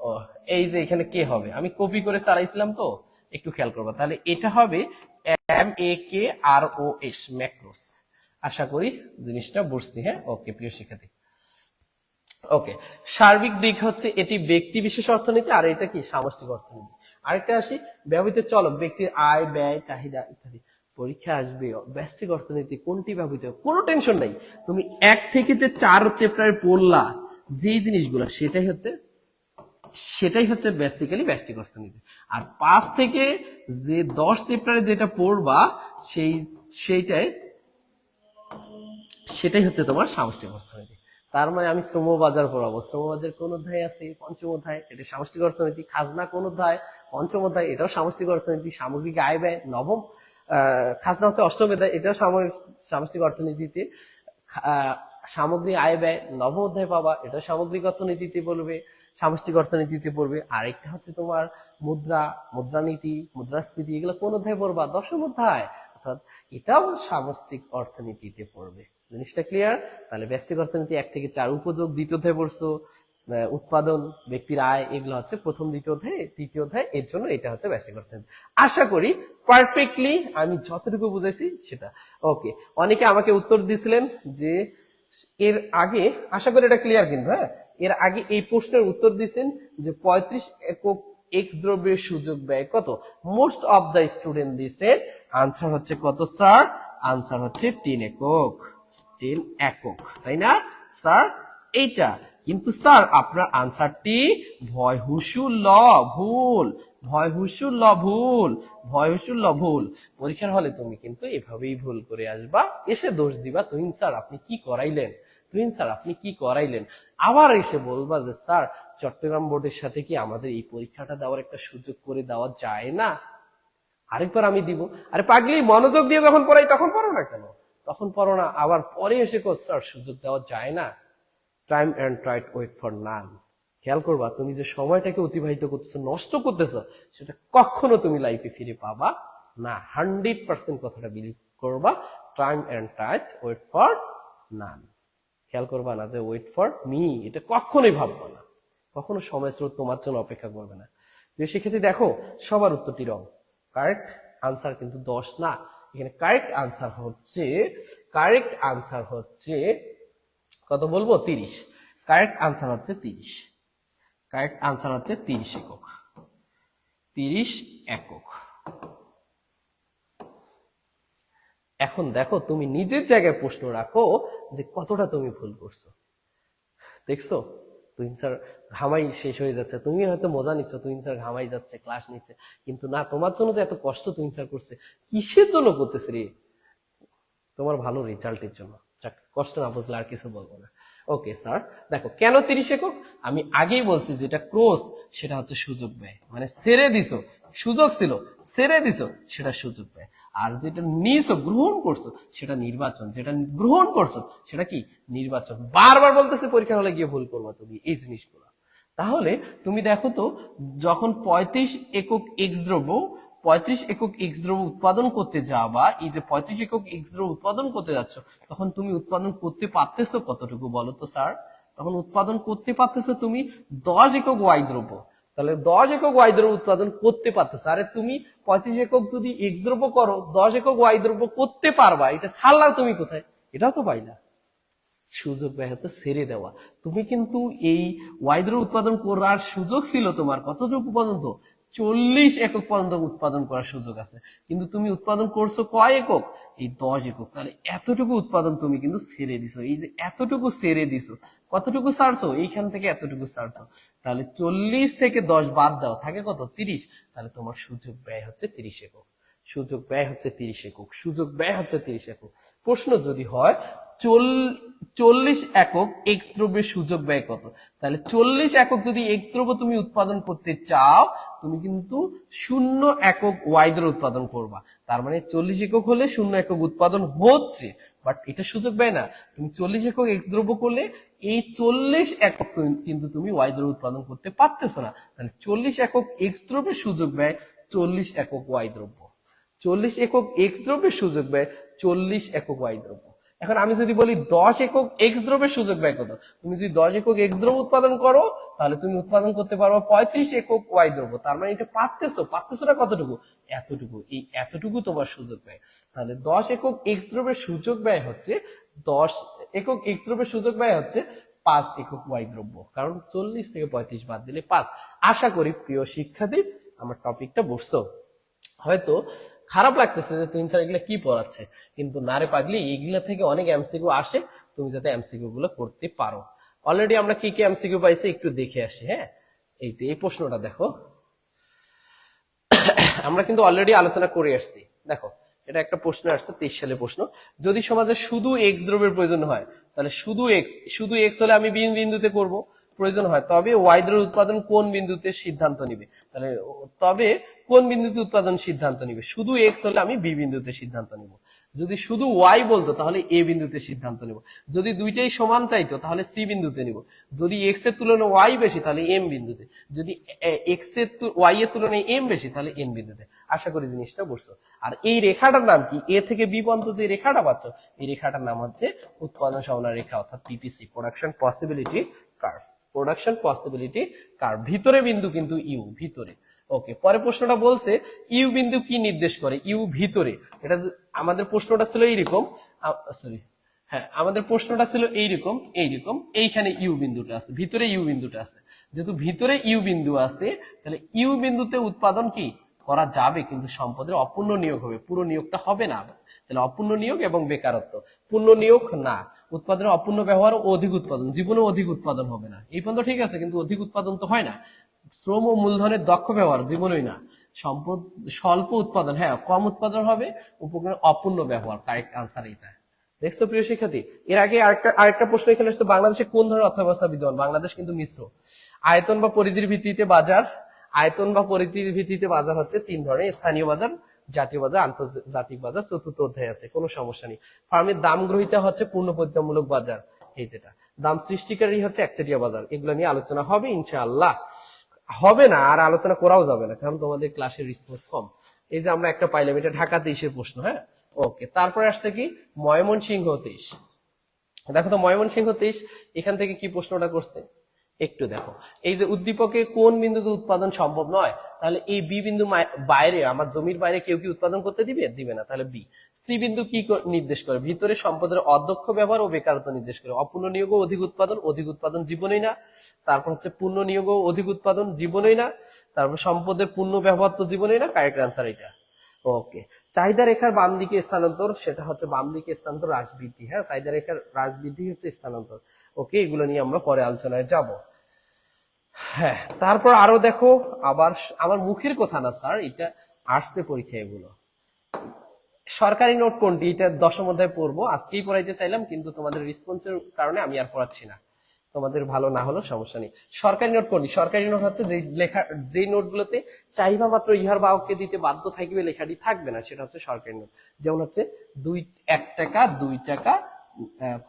[SPEAKER 1] ও, এই যে এখানে কে হবে, আমি কপি করে চালাইছিলাম, তো একটু খেয়াল করবো। তাহলে এটা হবে MAKROS, ম্যাক্রোস। আশা করি জিনিসটা বুঝছি। হ্যাঁ, ওকে প্রিয় শিক্ষার্থী। ওকে, সার্বিক দিক হচ্ছে এটি ব্যক্তি বিশেষ অর্থনীতি, আর এটা কি সামষ্টিক অর্থনীতি। আরেকটা আসি, ব্যবহৃত চলক, ব্যক্তির আয়, ব্যয়, চাহিদা ইত্যাদি। পরীক্ষা আসবে ব্যষ্টিক অর্থনীতি কোনটি ব্যবহৃত, কোনো টেনশন নাই। তুমি 1 থেকে যে 4 চ্যাপ্টারে পড়লা যে জিনিসগুলো, সেটাই হচ্ছে বেসিক্যালি ব্যষ্টিক অর্থনীতি। আর 5 থেকে যে 10 চ্যাপ্টারে যেটা পড়বা সেটাই হচ্ছে তোমার সামষ্টিক অর্থনীতি। তার মানে আমি শ্রমবাজার পড়াবো, শ্রমবাজার কোন অধ্যায় আছে, পঞ্চম অধ্যায়, এটা সামষ্টিক অর্থনীতি। খাজনা কোন অধ্যায়, পঞ্চম অধ্যায়, এটাও সামষ্টিক অর্থনীতি। সামগ্রিক আয় ব্যয় নবম, খাজনা হচ্ছে অষ্টম অধ্যায়, এটাও সামষ্টিক অর্থনীতিতে। সামগ্রিক আয় ব্যয় নবম অধ্যায় পাবা, এটা সামগ্রিক অর্থনীতিতে বলবে, সামষ্টিক অর্থনীতিতে পড়বে। আরেকটা হচ্ছে তোমার মুদ্রা, মুদ্রানীতি, মুদ্রাস্ফীতি, এগুলো কোন অধ্যায় পড়বা, দশম অধ্যায়, অর্থাৎ এটাও সামষ্টিক অর্থনীতিতে পড়বে। জিনিসটা ক্লিয়ার? তাহলে ব্যষ্টিক অর্থনীতি 1 থেকে 4, উপযোগ দ্বিতীয় অধ্যায় পড়ছো, উৎপাদন, ব্যক্তির আয়, এগুলো হচ্ছে প্রথম দ্বিতীয় অধ্যায়, তৃতীয় অধ্যায়, এর জন্য এটা হচ্ছে ব্যষ্টিক অর্থনীতি। আশা করি পারফেক্টলি আমি যতটুকু বুঝাইছি সেটা। ওকে, অনেকে আমাকে উত্তর দিছিলেন যে এর আগে, আশা করি এটা ক্লিয়ার কিন্তু, হ্যাঁ, এর আগে এই প্রশ্নের উত্তর দিচ্ছেন যে 35 একক এক্স দ্রব্যের সুযোগ ব্যয় কত। মোস্ট অফ দ্য স্টুডেন্ট দিছে আনসার হচ্ছে কত স্যার, আনসার হচ্ছে 10 একক, 10 একক, তাই না স্যার? এইটা কিন্তু স্যার আপনার আনসারটি ভয় হুসুল ল ভুল, ভয় হুসুল ল ভুল, ভয় হুসুল ল ভুল। পরীক্ষার হলে তুমি কিন্তু এভাবেই ভুল করে আসবা, এসে দোষ দিবা, তুহিন স্যার আপনি কি করাইলেন, তুহিন স্যার আপনি কি করাইলেন। আবার এসে বলবা যে স্যার চট্টগ্রাম বোর্ডের সাথে কি আমাদের এই পরীক্ষাটা দেওয়ার একটা সুযোগ করে দেওয়া যায় না। আরেকবার আমি দিব। আরে পাগলি, মনোযোগ দিয়ে যখন পড়াই তখন পড়ো না কেন? তখন পড়ো না, আবার পরে এসে স্যার সুযোগ দেওয়া যায় না। Time and tide wait for none. খেয়াল করবা, তুমি যে সময়টাকে অতিবাহিত করতেছো, নষ্ট করতেছো, সেটা কখনো তুমি লাইফে ফিরে পাবা না। 100% কথাটা বিলিভ করবা। Time and tide wait for none. খেয়াল করবা না যে ওয়েট ফর মি, এটা কখনোই ভাববা না। কখনো সময় স্রোত তোমার জন্য অপেক্ষা করবে না। সেক্ষেত্রে দেখো, সবার উত্তরটি রং। কারেক্ট আনসার কিন্তু 10 না, এখানে কারেক্ট আনসার হচ্ছে কত বলবো, 30। কারেক্ট আনসার হচ্ছে 30। কারেক্ট আনসার হচ্ছে 30 একক। 30 একক। এখন দেখো, তুমি নিজের জায়গায় প্রশ্ন রাখো যে কতটা তুমি ভুল করছো। দেখছো, তুহিন স্যার ঘামাই শেষ হয়ে যাচ্ছে, তুমি হয়তো মজা নিচ্ছ, তুহিন স্যার ঘামাই যাচ্ছে, ক্লাস নিচ্ছে, কিন্তু না, তোমার জন্য যে এত কষ্ট তুহিন স্যার করছে, কিসের জন্য করতেছে রে? তোমার ভালো রেজাল্টের জন্য। যাক, কষ্ট না বুঝলে আর কিছু বলবো না। ওকে স্যার, দেখো কেন 30 একক? আমি আগেই বলছি, যেটা ক্রস সেটা হচ্ছে সুযোগ ব্যয়, মানে ছেড়ে দিছো, সুযোগ ছিল ছেড়ে দিছো, সেটা সুযোগ ব্যয়। আর যেটা নিছো, গ্রহণ করছো, সেটা নির্বাচন। যেটা গ্রহণ করছো সেটা কি? নির্বাচন। বারবার বলতেছে পরীক্ষা হলে গিয়ে ভুল করবা তুমি এই জিনিসগুলো। তাহলে তুমি দেখো তো, যখন 35 একক এক্স দ্রব্য 35 একক এক্স দ্রব্য উৎপাদন করতে যাবা, এই যে 35 একক এক্স দ্রব্য উৎপাদন করতে যাচ্ছ, তখন তুমি উৎপাদন করতে পারতেছো কতটুকু বলো তো স্যার? তখন উৎপাদন করতে পারতেছো তুমি 10 একক ওয়াই দ্রব্য। তাহলে 10 একক ওয়াই দ্রব্য উৎপাদন করতে পারতেছো। আরে তুমি 35 একক যদি এক্স দ্রব্য করো, 10 একক ওয়াই দ্রব্য করতে পারবা, এটা ছাড়লা তুমি কোথায়? এটাও তো পাইলা। সুযোগ ব্যয় হচ্ছে ছেড়ে দেওয়া। তুমি কিন্তু এই ওয়াইদ্র উৎপাদন করার সুযোগ ছিল তোমার কতটুকু পর্যন্ত? 40 একক পর্যন্ত উৎপাদন করার সুযোগ আছে, কিন্তু তুমি উৎপাদন করছো কয় একক? এই 10 একক। তাহলে এতটুকু উৎপাদন তুমি কিন্তু ছেড়ে দিছো। এই যে এতটুকু ছেড়ে দিছো, কতটুকু ছাড়ছো? এইখান থেকে এতটুকু ছাড়ছো। তাহলে 40 থেকে 10 বাদ দাও, থাকে কত? 30। তাহলে তোমার সুযোগ ব্যয় হচ্ছে 30 একক। সুযোগ ব্যয় হচ্ছে 30 একক। সুযোগ ব্যয় হচ্ছে 30 একক। প্রশ্ন যদি হয় 40 একক এক্স দ্রব্যের সুযোগ ব্যয় কত, তাহলে 40 একক যদি এক্স দ্রব্য তুমি উৎপাদন করতে চাও, তুমি কিন্তু 0 একক ওয়াই দ্রব্য উৎপাদন করবা। তার মানে 40 একক হলে 0 একক উৎপাদন হচ্ছে, বাট এটা সুযোগ ব্যয় না। তুমি 40 একক এক্স দ্রব্য করলে এই 40 একক কিন্তু তুমি ওয়াই দ্রব্য উৎপাদন করতে পারতেছো না। তাহলে 40 একক এক্স দ্রব্যের সুযোগ ব্যয় 40 একক ওয়াই দ্রব্য। 40 একক এক্স দ্রব্যের সুযোগ ব্যয় 40 একক ওয়াই দ্রব্য। এখন আমি যদি বলি 10 একক এক্স দ্রব্যের সুযোগ ব্যয় কত, তুমি যদি 10 একক এক্স দ্রব্য উৎপাদন করো, তাহলে তুমি উৎপাদন করতে পারবে 35 একক ওয়াই দ্রব্য। তার মানে এটা পারতেছোটা কতটুকু? এতটুকু। এই এতটুকু তোমার সুযোগ ব্যয়। তাহলে 10 একক এক্স দ্রব্যের সুযোগ ব্যয় হচ্ছে 10 একক এক্স দ্রব্যের সুযোগ ব্যয় হচ্ছে 5 একক ওয়াই দ্রব্য, কারণ 40 থেকে 35 বাদ দিলে 5। আশা করি প্রিয় শিক্ষার্থী আমার টপিকটা বুঝছো। হয়তো খারাপ লাগতেছে যে তুহিন স্যার এগুলা কি পড়াচ্ছে, কিন্তু না রে পাগলি, এগুলা থেকে অনেক এমসিকিউ আসে, তুমি যাতে এমসিকিউ গুলো করতে পারো। অলরেডি আমরা কি কি এমসিকিউ পাইছি একটু দেখে আসি। হ্যাঁ, এই যে এই প্রশ্নটা দেখো, আমরা কিন্তু অলরেডি আলোচনা করে আসছি। দেখো, এটা একটা প্রশ্ন আসছে 23 সালে প্রশ্ন। যদি সমাজে শুধু এক্স দ্রব্যের প্রয়োজন হয়, তাহলে শুধু এক্স হলে আমি বিন্দুতে করব, প্রয়োজন হয় তবে ওয়াই দ্রব্য উৎপাদন কোন বিন্দুতে সিদ্ধান্ত নিবে? তাহলে তবে কোন বিন্দুতে উৎপাদন সিদ্ধান্ত নিবে? শুধু এক্স হলে আমি বি বিন্দুতে সিদ্ধান্ত নিব। যদি শুধু ওয়াই বলতো তাহলে এ বিন্দুতে সিদ্ধান্ত নেব। যদি দুইটাই সমান চাইতো তাহলে সি বিন্দুতে নিব। যদি এক্স এর তুলনায় ওয়াই বেশি তাহলে এম বিন্দুতে। যদি এক্স এর ওয়াই এর তুলনায় এম বেশি তাহলে এন বিন্দুতে। আশা করি জিনিসটা বুঝছো। আর এই রেখাটার নাম কি? এ থেকে বি পর্যন্ত যে রেখাটা পাচ্ছ, এই রেখাটার নাম হচ্ছে উৎপাদন সম্ভাবনা রেখা, অর্থাৎ PPC, production possibility curve. Production possibility curve. ভিতরে বিন্দু কিন্তু ইউ, ভিতরে। ওকে, পরে প্রশ্নটা বলছে ইউ বিন্দু কি নির্দেশ করে? ইউ ভিতরে। এটা আমাদের প্রশ্নটা ছিল এইরকম, সরি, হ্যাঁ, আমাদের প্রশ্নটা ছিল এইরকম, এইখানে ইউ বিন্দুটা আছে, ভিতরে ইউ বিন্দুটা আছে। যেহেতু ভিতরে ইউ বিন্দু আছে, তাহলে ইউ বিন্দুতে উৎপাদন কি করা যাবে, কিন্তু সম্পদের অপূর্ণ নিয়োগ হবে, পুরো নিয়োগটা হবে না। তাহলে অপূর্ণ নিয়োগ এবং বেকারত্ব। পূর্ণ নিয়োগ না, উৎপাদনের অপূর্ণ ব্যবহার ও অধিক উৎপাদন, জীবনেও অধিক উৎপাদন হবে না। এই পর্যন্ত ঠিক আছে, কিন্তু অধিক উৎপাদন তো হয় না। শ্রম ও মূলধনের দক্ষ ব্যবহার, জীবনই না। সম্পদ স্বল্প উৎপাদন, হ্যাঁ কম উৎপাদন হবে। উপকরণের অপূর্ণ ব্যবহার, কারেক্ট আনসার এটা। দেখছো প্রিয় শিক্ষার্থী, এর আগে আরেকটা প্রশ্ন এখানে আসছে, বাংলাদেশে কোন ধরনের অর্থব্যবস্থা বিদ্যমান? বাংলাদেশ কিন্তু মিশ্র। আয়তন বা পরিধির ভিত্তিতে বাজার, আয়তন বা পরিধির ভিত্তিতে বাজার হচ্ছে তিন ধরনের। স্থানীয় বাজার, জাতীয় বাজার, আন্তর্জাতিক বাজার চতুর্থ অধ্যায় আছে, কোনো সমস্যা নেই। ফার্মের দাম গ্রহীতা হচ্ছে পূর্ণ পরিচালনামূলক বাজার, এই যেটা দাম সৃষ্টিকারী হচ্ছে একচেটিয়া বাজার। এগুলো নিয়ে আলোচনা হবে ইনশাআল্লাহ। হবে না আর আলোচনা করাও যাবে না, কারণ তোমাদের ক্লাসের রেসপন্স কম। এই যে আমরা একটা পাইলাম, এটা ঢাকা 23-এর প্রশ্ন। হ্যাঁ, ওকে। তারপরে আসছে কি ময়মনসিংহ 23। দেখো তো ময়মনসিংহ 23 এখান থেকে কি প্রশ্নটা করছে একটু দেখো। এই যে উদ্দীপকে কোন বিন্দুতে উৎপাদন সম্ভব নয়, তাহলে এই বি বিন্দু বাইরে, আমার জমির বাইরে কেউ কি উৎপাদন করতে দিবে না, তাহলে বি। সি বিন্দু কি নির্দেশ করে, ভিতরে সম্পদের অদক্ষ ব্যবহার ও বেকারত্ব নির্দেশ করে। অপূর্ণ নিয়োগ ও অধিক উৎপাদন জীবনই না। তারপর হচ্ছে পূর্ণ নিয়োগ ও অধিক উৎপাদন জীবনই না। তারপর সম্পদের পূর্ণ ব্যবহার তো জীবনই না। কারেক্ট আনসার এটা। ওকে। চাহিদা রেখার বাম দিকে স্থানান্তর, সেটা হচ্ছে বাম দিকে স্থানান্তর হ্রাস বৃদ্ধি। হ্যাঁ, চাহিদা রেখার হ্রাস বৃদ্ধি হচ্ছে স্থানান্তর। ওকে, এগুলো নিয়ে আমরা পরে আলোচনায় যাব। হ্যাঁ, তারপর আরো দেখো, আবার আমার মুখের কথা না স্যার, এটা আসতে পরীক্ষা। এগুলো সরকারি নোট কোনটি, এটা 10ম অধ্যায়ে পড়বো, আজকেই পড়াইতে চাইলাম কিন্তু তোমাদের রেসপন্সের কারণে আমি আর পড়াচ্ছি না। তোমাদের ভালো না হলো সমস্যা নেই। সরকারি নোট কোনটি, সরকারি নোট হচ্ছে যে নোটগুলোতে চাহিদা মাত্র ইহার বাহককে দিতে বাধ্য থাকবে, লেখাটি থাকবে না, সেটা হচ্ছে সরকারি নোট। যেমন হচ্ছে 1 টাকা, 2 টাকা,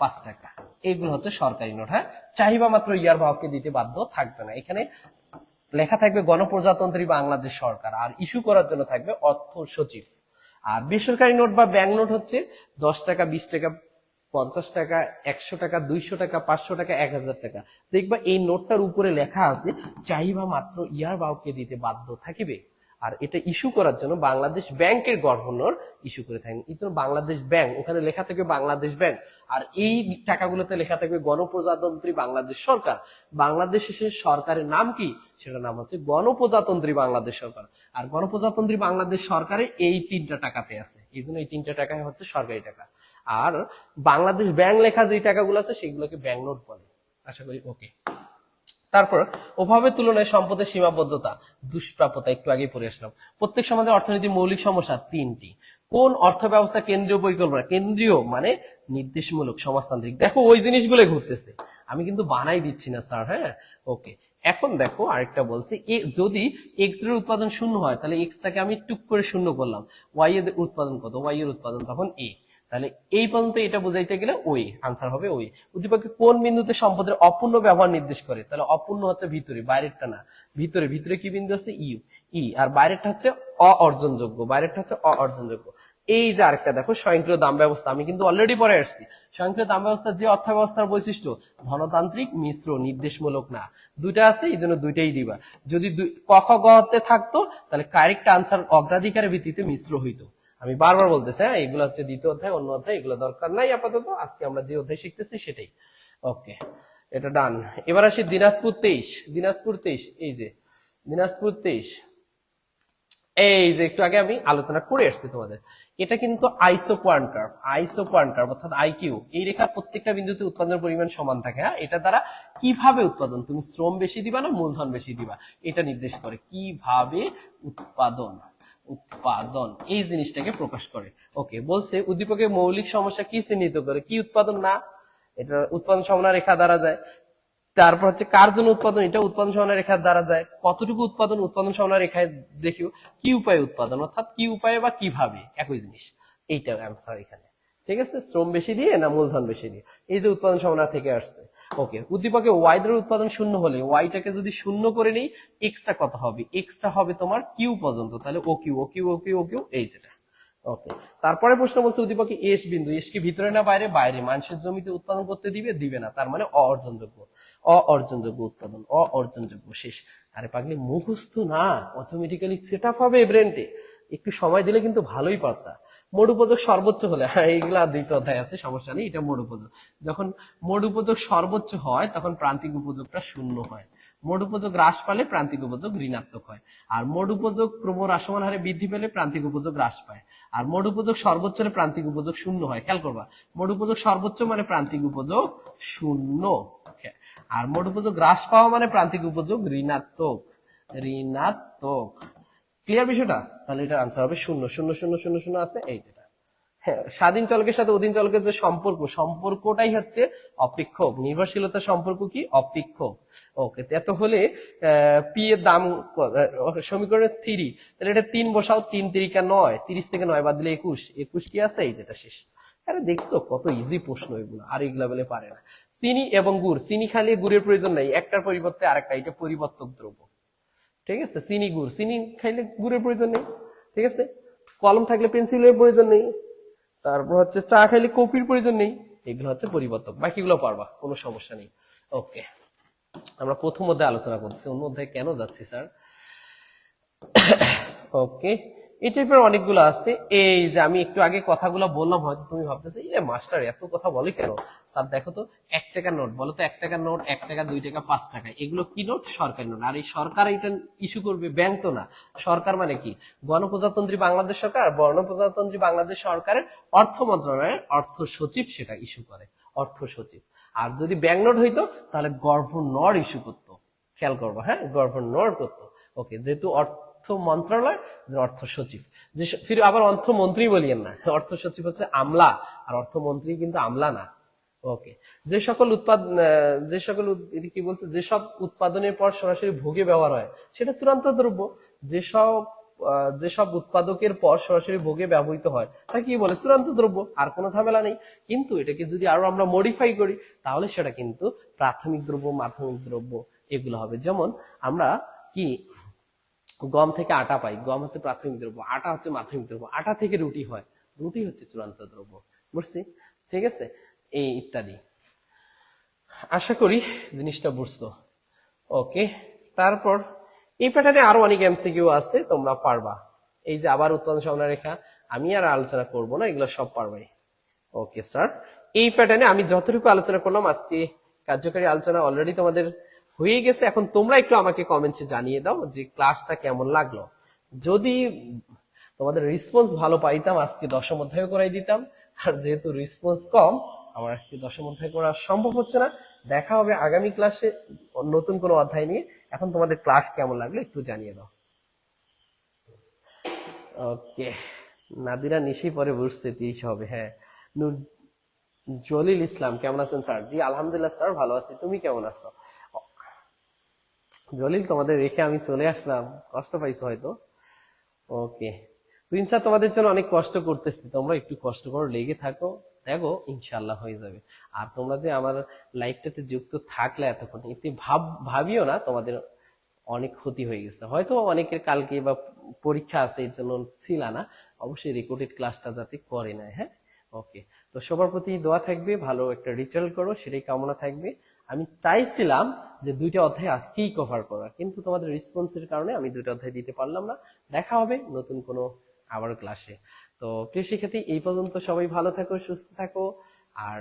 [SPEAKER 1] 5 টাকা, এগুলো হচ্ছে সরকারি নোট। হ্যাঁ, চাহিদা মাত্র ইয়ার বাহককে দিতে বাধ্য থাকবে না। এখানে লেখা থাকবে গণপ্রজাতন্ত্রী বাংলাদেশ সরকার, আর ইস্যু করার জন্য থাকবে অর্থ সচিব। আর বেসরকারি নোট বা ব্যাংক নোট হচ্ছে 10 টাকা, 20 টাকা, 50 টাকা, 100 টাকা, 200 টাকা, 500 টাকা, 1000 টাকা। দেখবা এই নোটটার উপরে লেখা আছে চাহিদা মাত্র ইয়ার বাহককে দিতে বাধ্য থাকিবে। আর এটা ইস্যু করার জন্য বাংলাদেশ ব্যাংকের গভর্নর ইস্যু করে থাকেন। এই জন্য বাংলাদেশ ব্যাংক, ওখানে লেখা থাকবে বাংলাদেশ ব্যাংক, আর এই টাকাগুলোতে লেখা থাকবে গণপ্রজাতন্ত্রী বাংলাদেশ সরকার। বাংলাদেশের সরকারের নাম কি, সেটার নাম হচ্ছে গণপ্রজাতন্ত্রী বাংলাদেশ সরকার। আর গণপ্রজাতন্ত্রী বাংলাদেশ সরকারে এই 3টা টাকাতে আছে, এই জন্য এই 3টা টাকা হচ্ছে সরকারি টাকা। আর বাংলাদেশ ব্যাংক লেখা যে টাকাগুলো আছে সেগুলোকে ব্যাংক নোট বলে। আশা করি ওকে। তারপর অভাবের তুলনায় সম্পদের সীমাবদ্ধতা, দুষ্প্রাপ্যতা একটু আগেই পড়ে আসলাম। প্রত্যেক সমাজের অর্থনীতির মৌলিক সমস্যা 3টি। কোন অর্থ ব্যবস্থা কেন্দ্রীয় পরিকল্পনা, কেন্দ্রীয় মানে নির্দেশমূলক সমাজতান্ত্রিক। দেখো ওই জিনিসগুলো ঘুরতেছে, আমি কিন্তু বানাই দিচ্ছি না স্যার। হ্যাঁ, ওকে। এখন দেখো আরেকটা বলছি, যদি এক্স এর উৎপাদন 0 হয়, তাহলে এক্স টাকে আমি টুক করে 0 করলাম। ওয়াই এর উৎপাদন কত, ওয়াই এর উৎপাদন তখন এ। তাহলে এই পর্যন্ত এটা বোঝাইতে গেলে ওই আনসার হবে ওই। উদ্দীপকে কোন বিন্দুতে সম্পদের অপূর্ণ ব্যবহার নির্দেশ করে, তাহলে অপূর্ণ হচ্ছে ভিতরে, বাইরেরটা না। ভিতরে, ভিতরে কি বিন্দু আছে, ইউ, ই। আর বাইরেরটা হচ্ছে অর্জনযোগ্য, বাইরেরটা হচ্ছে অর্জনযোগ্য। এই যে আরেকটা দেখো স্বয়ংক্রিয় দাম ব্যবস্থা, আমি কিন্তু অলরেডি পরে আসছি। স্বয়ংক্রিয় দাম ব্যবস্থার যে অর্থ ব্যবস্থার বৈশিষ্ট্য, ধনতান্ত্রিক, মিশ্র, নির্দেশমূলক না। দুইটা আছে, এই জন্য দুইটাই দিবা। যদি ক খ গ তে থাকতো তাহলে কারেক্ট আনসার অগ্রাধিকারের ভিত্তিতে মিশ্র হইতো। আমি বারবার বলতেছি, হ্যাঁ, এগুলো হচ্ছে দ্বিতীয় অধ্যায়, অন্য অধ্যায় এগুলো দরকার নাই আপাতত। আজকে আমরা যে অধ্যায় শিখতেছি সেটাই। ওকে, এটা ডান। এবার আসি দিনাজপুর 23। দিনাজপুর 23, এই যে দিনাজপুর 23, এই যে একটু আগে আমি আলোচনা করে আসছি তোমাদের। এটা কিন্তু আইসো কোয়ান্টার অর্থাৎ আইকিউ। এই রেখার প্রত্যেকটা বিন্দুতে উৎপাদনের পরিমাণ সমান থাকে। হ্যাঁ, এটা দ্বারা কিভাবে উৎপাদন, তুমি শ্রম বেশি দিবা না মূলধন বেশি দিবা, এটা নির্দেশ করে। কিভাবে উৎপাদন এই জিনিসটাকে প্রকাশ করে। ওকে, বলছে উদ্দীপকের মৌলিক সমস্যা কি চিহ্নিত করে, কি উৎপাদন না, এটা উৎপাদন সমানা রেখা দ্বারা যায়। তারপর হচ্ছে কার জন্য উৎপাদন, এটা উৎপাদন সমানা রেখার দ্বারা যায়। কতটুকু উৎপাদন, উৎপাদন সমানা রেখায় দেখিও। কি উপায়ে উৎপাদন, অর্থাৎ কি উপায়ে বা কিভাবে, একই জিনিস। এইটা অ্যান্সার এখানে। ঠিক আছে, শ্রম বেশি দিয়ে না মূলধন বেশি দিয়ে, এই যে উৎপাদন সমানা থেকে আসছে। ওকে, উদ্দীপকে ওয়াই এর উৎপাদন 0 হলে ওয়াইটাকে যদি 0 করে নেই, এক্সটা কত হবে, এক্সটা হবে তোমার কিউ পর্যন্ত, তাহলে ও কিউ, এই যেটা। ওকে, তারপরে প্রশ্ন বলছে উদ্দীপকে এস বিন্দু, এস কি ভিতরে না বাইরে, বাইরে। মানুষের জমিতে উৎপাদন করতে দিবে না, তার মানে অর্জনযোগ্য উৎপাদন, অর্জনযোগ্য। শেষ। আরে পাগলি, মুখস্থ না, অটোমেটিক্যালি সেট আপ হবে ব্রেনটে। একটু সময় দিলে কিন্তু ভালোই পারতা। মোট উপযোগ সর্বোচ্চ হলে, হ্যাঁ, এইগুলা দ্বিতীয় অধ্যায় আছে, সমস্যা নেই। এটা মোট উপযোগ, যখন মোট উপযোগ সর্বোচ্চ হয় তখন প্রান্তিক উপযোগটা 0 হয়। মোট উপযোগ হ্রাস পালে প্রান্তিক উপযোগ ঋণাত্মক হয়। আর মোট উপযোগ ক্রমহ্রাসমান হারে বৃদ্ধি পেলে প্রান্তিক উপযোগ হ্রাস পায়। আর মোট উপযোগ সর্বোচ্চ হলে প্রান্তিক উপযোগ 0 হয়। খেয়াল করবা, মোট উপযোগ সর্বোচ্চ মানে প্রান্তিক উপযোগ 0, আর মোট উপযোগ হ্রাস পাওয়া মানে প্রান্তিক উপযোগ ঋণাত্মক। ক্লিয়ার বিষয়টা? তাহলে এটা আনসার হবে 0, 0, 0, 0, 0 আছে, এই যেটা। হ্যাঁ, স্বাধীন চলকের সাথে অধীন চলকের যে সম্পর্কটাই হচ্ছে অপেক্ষক। নির্ভরশীলতার সম্পর্ক কি? অপেক্ষক। ওকে, এত হলে পি এর দাম সমীকরণের 3, তাহলে এটা 3 বসাও, 3 3 9, 30 থেকে 9 বাদ দিলে 21, 21 কি আছে? এই যেটা শেষ। আরে দেখছো কত ইজি প্রশ্ন এগুলো, আর এগুলা বলে পারে না। চিনি এবং গুড়, চিনি খালি গুড়ের প্রয়োজন নাই, একটার পরিবর্তে আরেকটা, এটা পরিবর্তক দ্রব্য। ঠিক আছে, চিনি গুড়, চিনি খাইলে গুড়ের প্রয়োজন নেই। ঠিক আছে, কলম থাকলে পেন্সিলের প্রয়োজন নেই, তারপর হচ্ছে চা খাইলে কফির প্রয়োজন নেই। এগুলো হচ্ছে পরিবর্তক, বাকিগুলো পারবা, কোনো সমস্যা নেই। ওকে, আমরা প্রথম অধ্যায়ে আলোচনা করছি, অন্য অধ্যায়ে কেন যাচ্ছি স্যার? ওকে, এই টাইপের অনেকগুলো আছে। এই যে আমি একটু আগে কথাগুলো বললাম, হয়তো তুমি ভাবতেছো এ মাস্টার এত কথা বলে কেন? স্যার দেখো তো, 1 টাকার নোট, বলো তো 1 টাকার নোট, 1 টাকা, 2 টাকা, 5 টাকা, এগুলো কি নোট? সরকারি নোট। আর এই সরকার এটা ইস্যু করবে, ব্যাংক তো না। সরকার মানে কি? গণপ্রজাতন্ত্রী বাংলাদেশ সরকার, আর গণপ্রজাতন্ত্রী বাংলাদেশ সরকারের অর্থ মন্ত্রণালয়ের অর্থ সচিব সেটা ইস্যু করে, অর্থ সচিব। আর যদি ব্যাংক নোট হইতো তাহলে গভর্নর ইস্যু করতো। খেয়াল করবো, হ্যাঁ, গভর্নর করতো। ওকে, যেহেতু অর্থ মন্ত্রণালয়, অর্থ সচিব, যে ফির আবার অর্থমন্ত্রী বলিয়েন না, অর্থ সচিব হচ্ছে আমলা, আর অর্থমন্ত্রী কিন্তু আমলা না। ওকে, যে সকল কি বলছে, যেসব উৎপাদনের পর সরাসরি ভোগে ব্যবহার হয় সেটা চূড়ান্ত দ্রব্য। যেসব উৎপাদকের পর সরাসরি ভোগে ব্যবহৃত হয় তা কি বলে? চূড়ান্ত দ্রব্য। আর কোনো ঝামেলা নেই। কিন্তু এটাকে যদি আরো আমরা মডিফাই করি তাহলে সেটা কিন্তু প্রাথমিক দ্রব্য, মাধ্যমিক দ্রব্য এগুলো হবে। যেমন আমরা কি গম থেকে আটা পাই, গম হচ্ছে প্রাথমিক দ্রব্য, আটা হচ্ছে মাধ্যমিক দ্রব্য। আটা থেকে রুটি হয়, রুটি হচ্ছে চূড়ান্ত দ্রব্য। বুঝছি? ঠিক আছে, এই ইত্যাদি। আশা করি জিনিসটা বুঝছো। ওকে, তারপর এই প্যাটার্নে আরো অনেক এমসিকিউ আছে, তোমরা পারবা। এই যে আবার উৎপাদন সরলরেখা রেখা, আমি আর আলোচনা করব না, এগুলো সব পারবাই। ওকে স্যার, এই প্যাটার্নে আমি যতটুকু আলোচনা করলাম, আজকে কার্যকারী আলোচনা অলরেডি তোমাদের হয়ে গেছে। এখন তোমরা একটু আমাকে কমেন্টে জানিয়ে দাও যে ক্লাসটা কেমন লাগলো। যদি তোমাদের রেসপন্স ভালো পাইতাম আজকে 10ম অধ্যায় করাই দিতাম, আর যেহেতু রেসপন্স কম, আমার আজকে 10ম অধ্যায় করা সম্ভব হচ্ছে না। দেখা হবে আগামী ক্লাসে নতুন কোনো অধ্যায় নিয়ে। এখন তোমাদের ক্লাস কেমন লাগলো একটু জানিয়ে দাও। ওকে, নাদিরা নিশি পরে বুঝতে 30 হবে। হ্যাঁ, জলিল ইসলাম কেমন আছেন স্যার? জি আলহামদুলিল্লাহ স্যার, ভালো আছি। তুমি কেমন আছো? জলিল, তোমাদের রেখে আমি চলে আসলাম, কষ্ট পাইছো হয়তো। ওকে, তুইন স্যার তোমাদের জন্য অনেক কষ্ট করতেছি, তোমরা একটু কষ্ট করো, লেগে থাকো, দেখো ইনশাল্লাহ হয়ে যাবে। আর তোমরা যে আমার লাইফটাতে যুক্ত থাকলে এতক্ষণ, এতে ভাবিও না তোমাদের অনেক ক্ষতি হয়ে গেছে। হয়তো অনেকের কালকে বা পরীক্ষা আছে এর জন্য ছিল না, অবশ্যই রেকর্ডেড ক্লাসটা যাতে করে নেয়। হ্যাঁ, ওকে, তো সবার প্রতি দোয়া থাকবে, ভালো একটা রেজাল্ট করো সেটাই কামনা থাকবে। আমি চাইছিলাম যে 2টা অধ্যায় আজকেই কভার করা, কিন্তু তোমাদের রেসপন্সের কারণে আমি 2টা অধ্যায় দিতে পারলাম না। দেখা হবে নতুন কোনো আবার ক্লাসে। তো প্রিয় শিক্ষার্থী, এই পর্যন্ত সবাই ভালো থাকো, সুস্থ থাকো, আর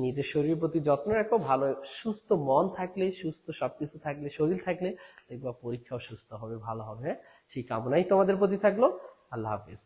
[SPEAKER 1] নিজের শরীরের প্রতি যত্ন রাখো। ভালো সুস্থ মন থাকলে, সুস্থ সবকিছু থাকলে, শরীর থাকলে দেখবা পরীক্ষাও সুস্থ হবে, ভালো হবে। সেই কামনাই তোমাদের প্রতি থাকলো। আল্লাহ হাফিজ।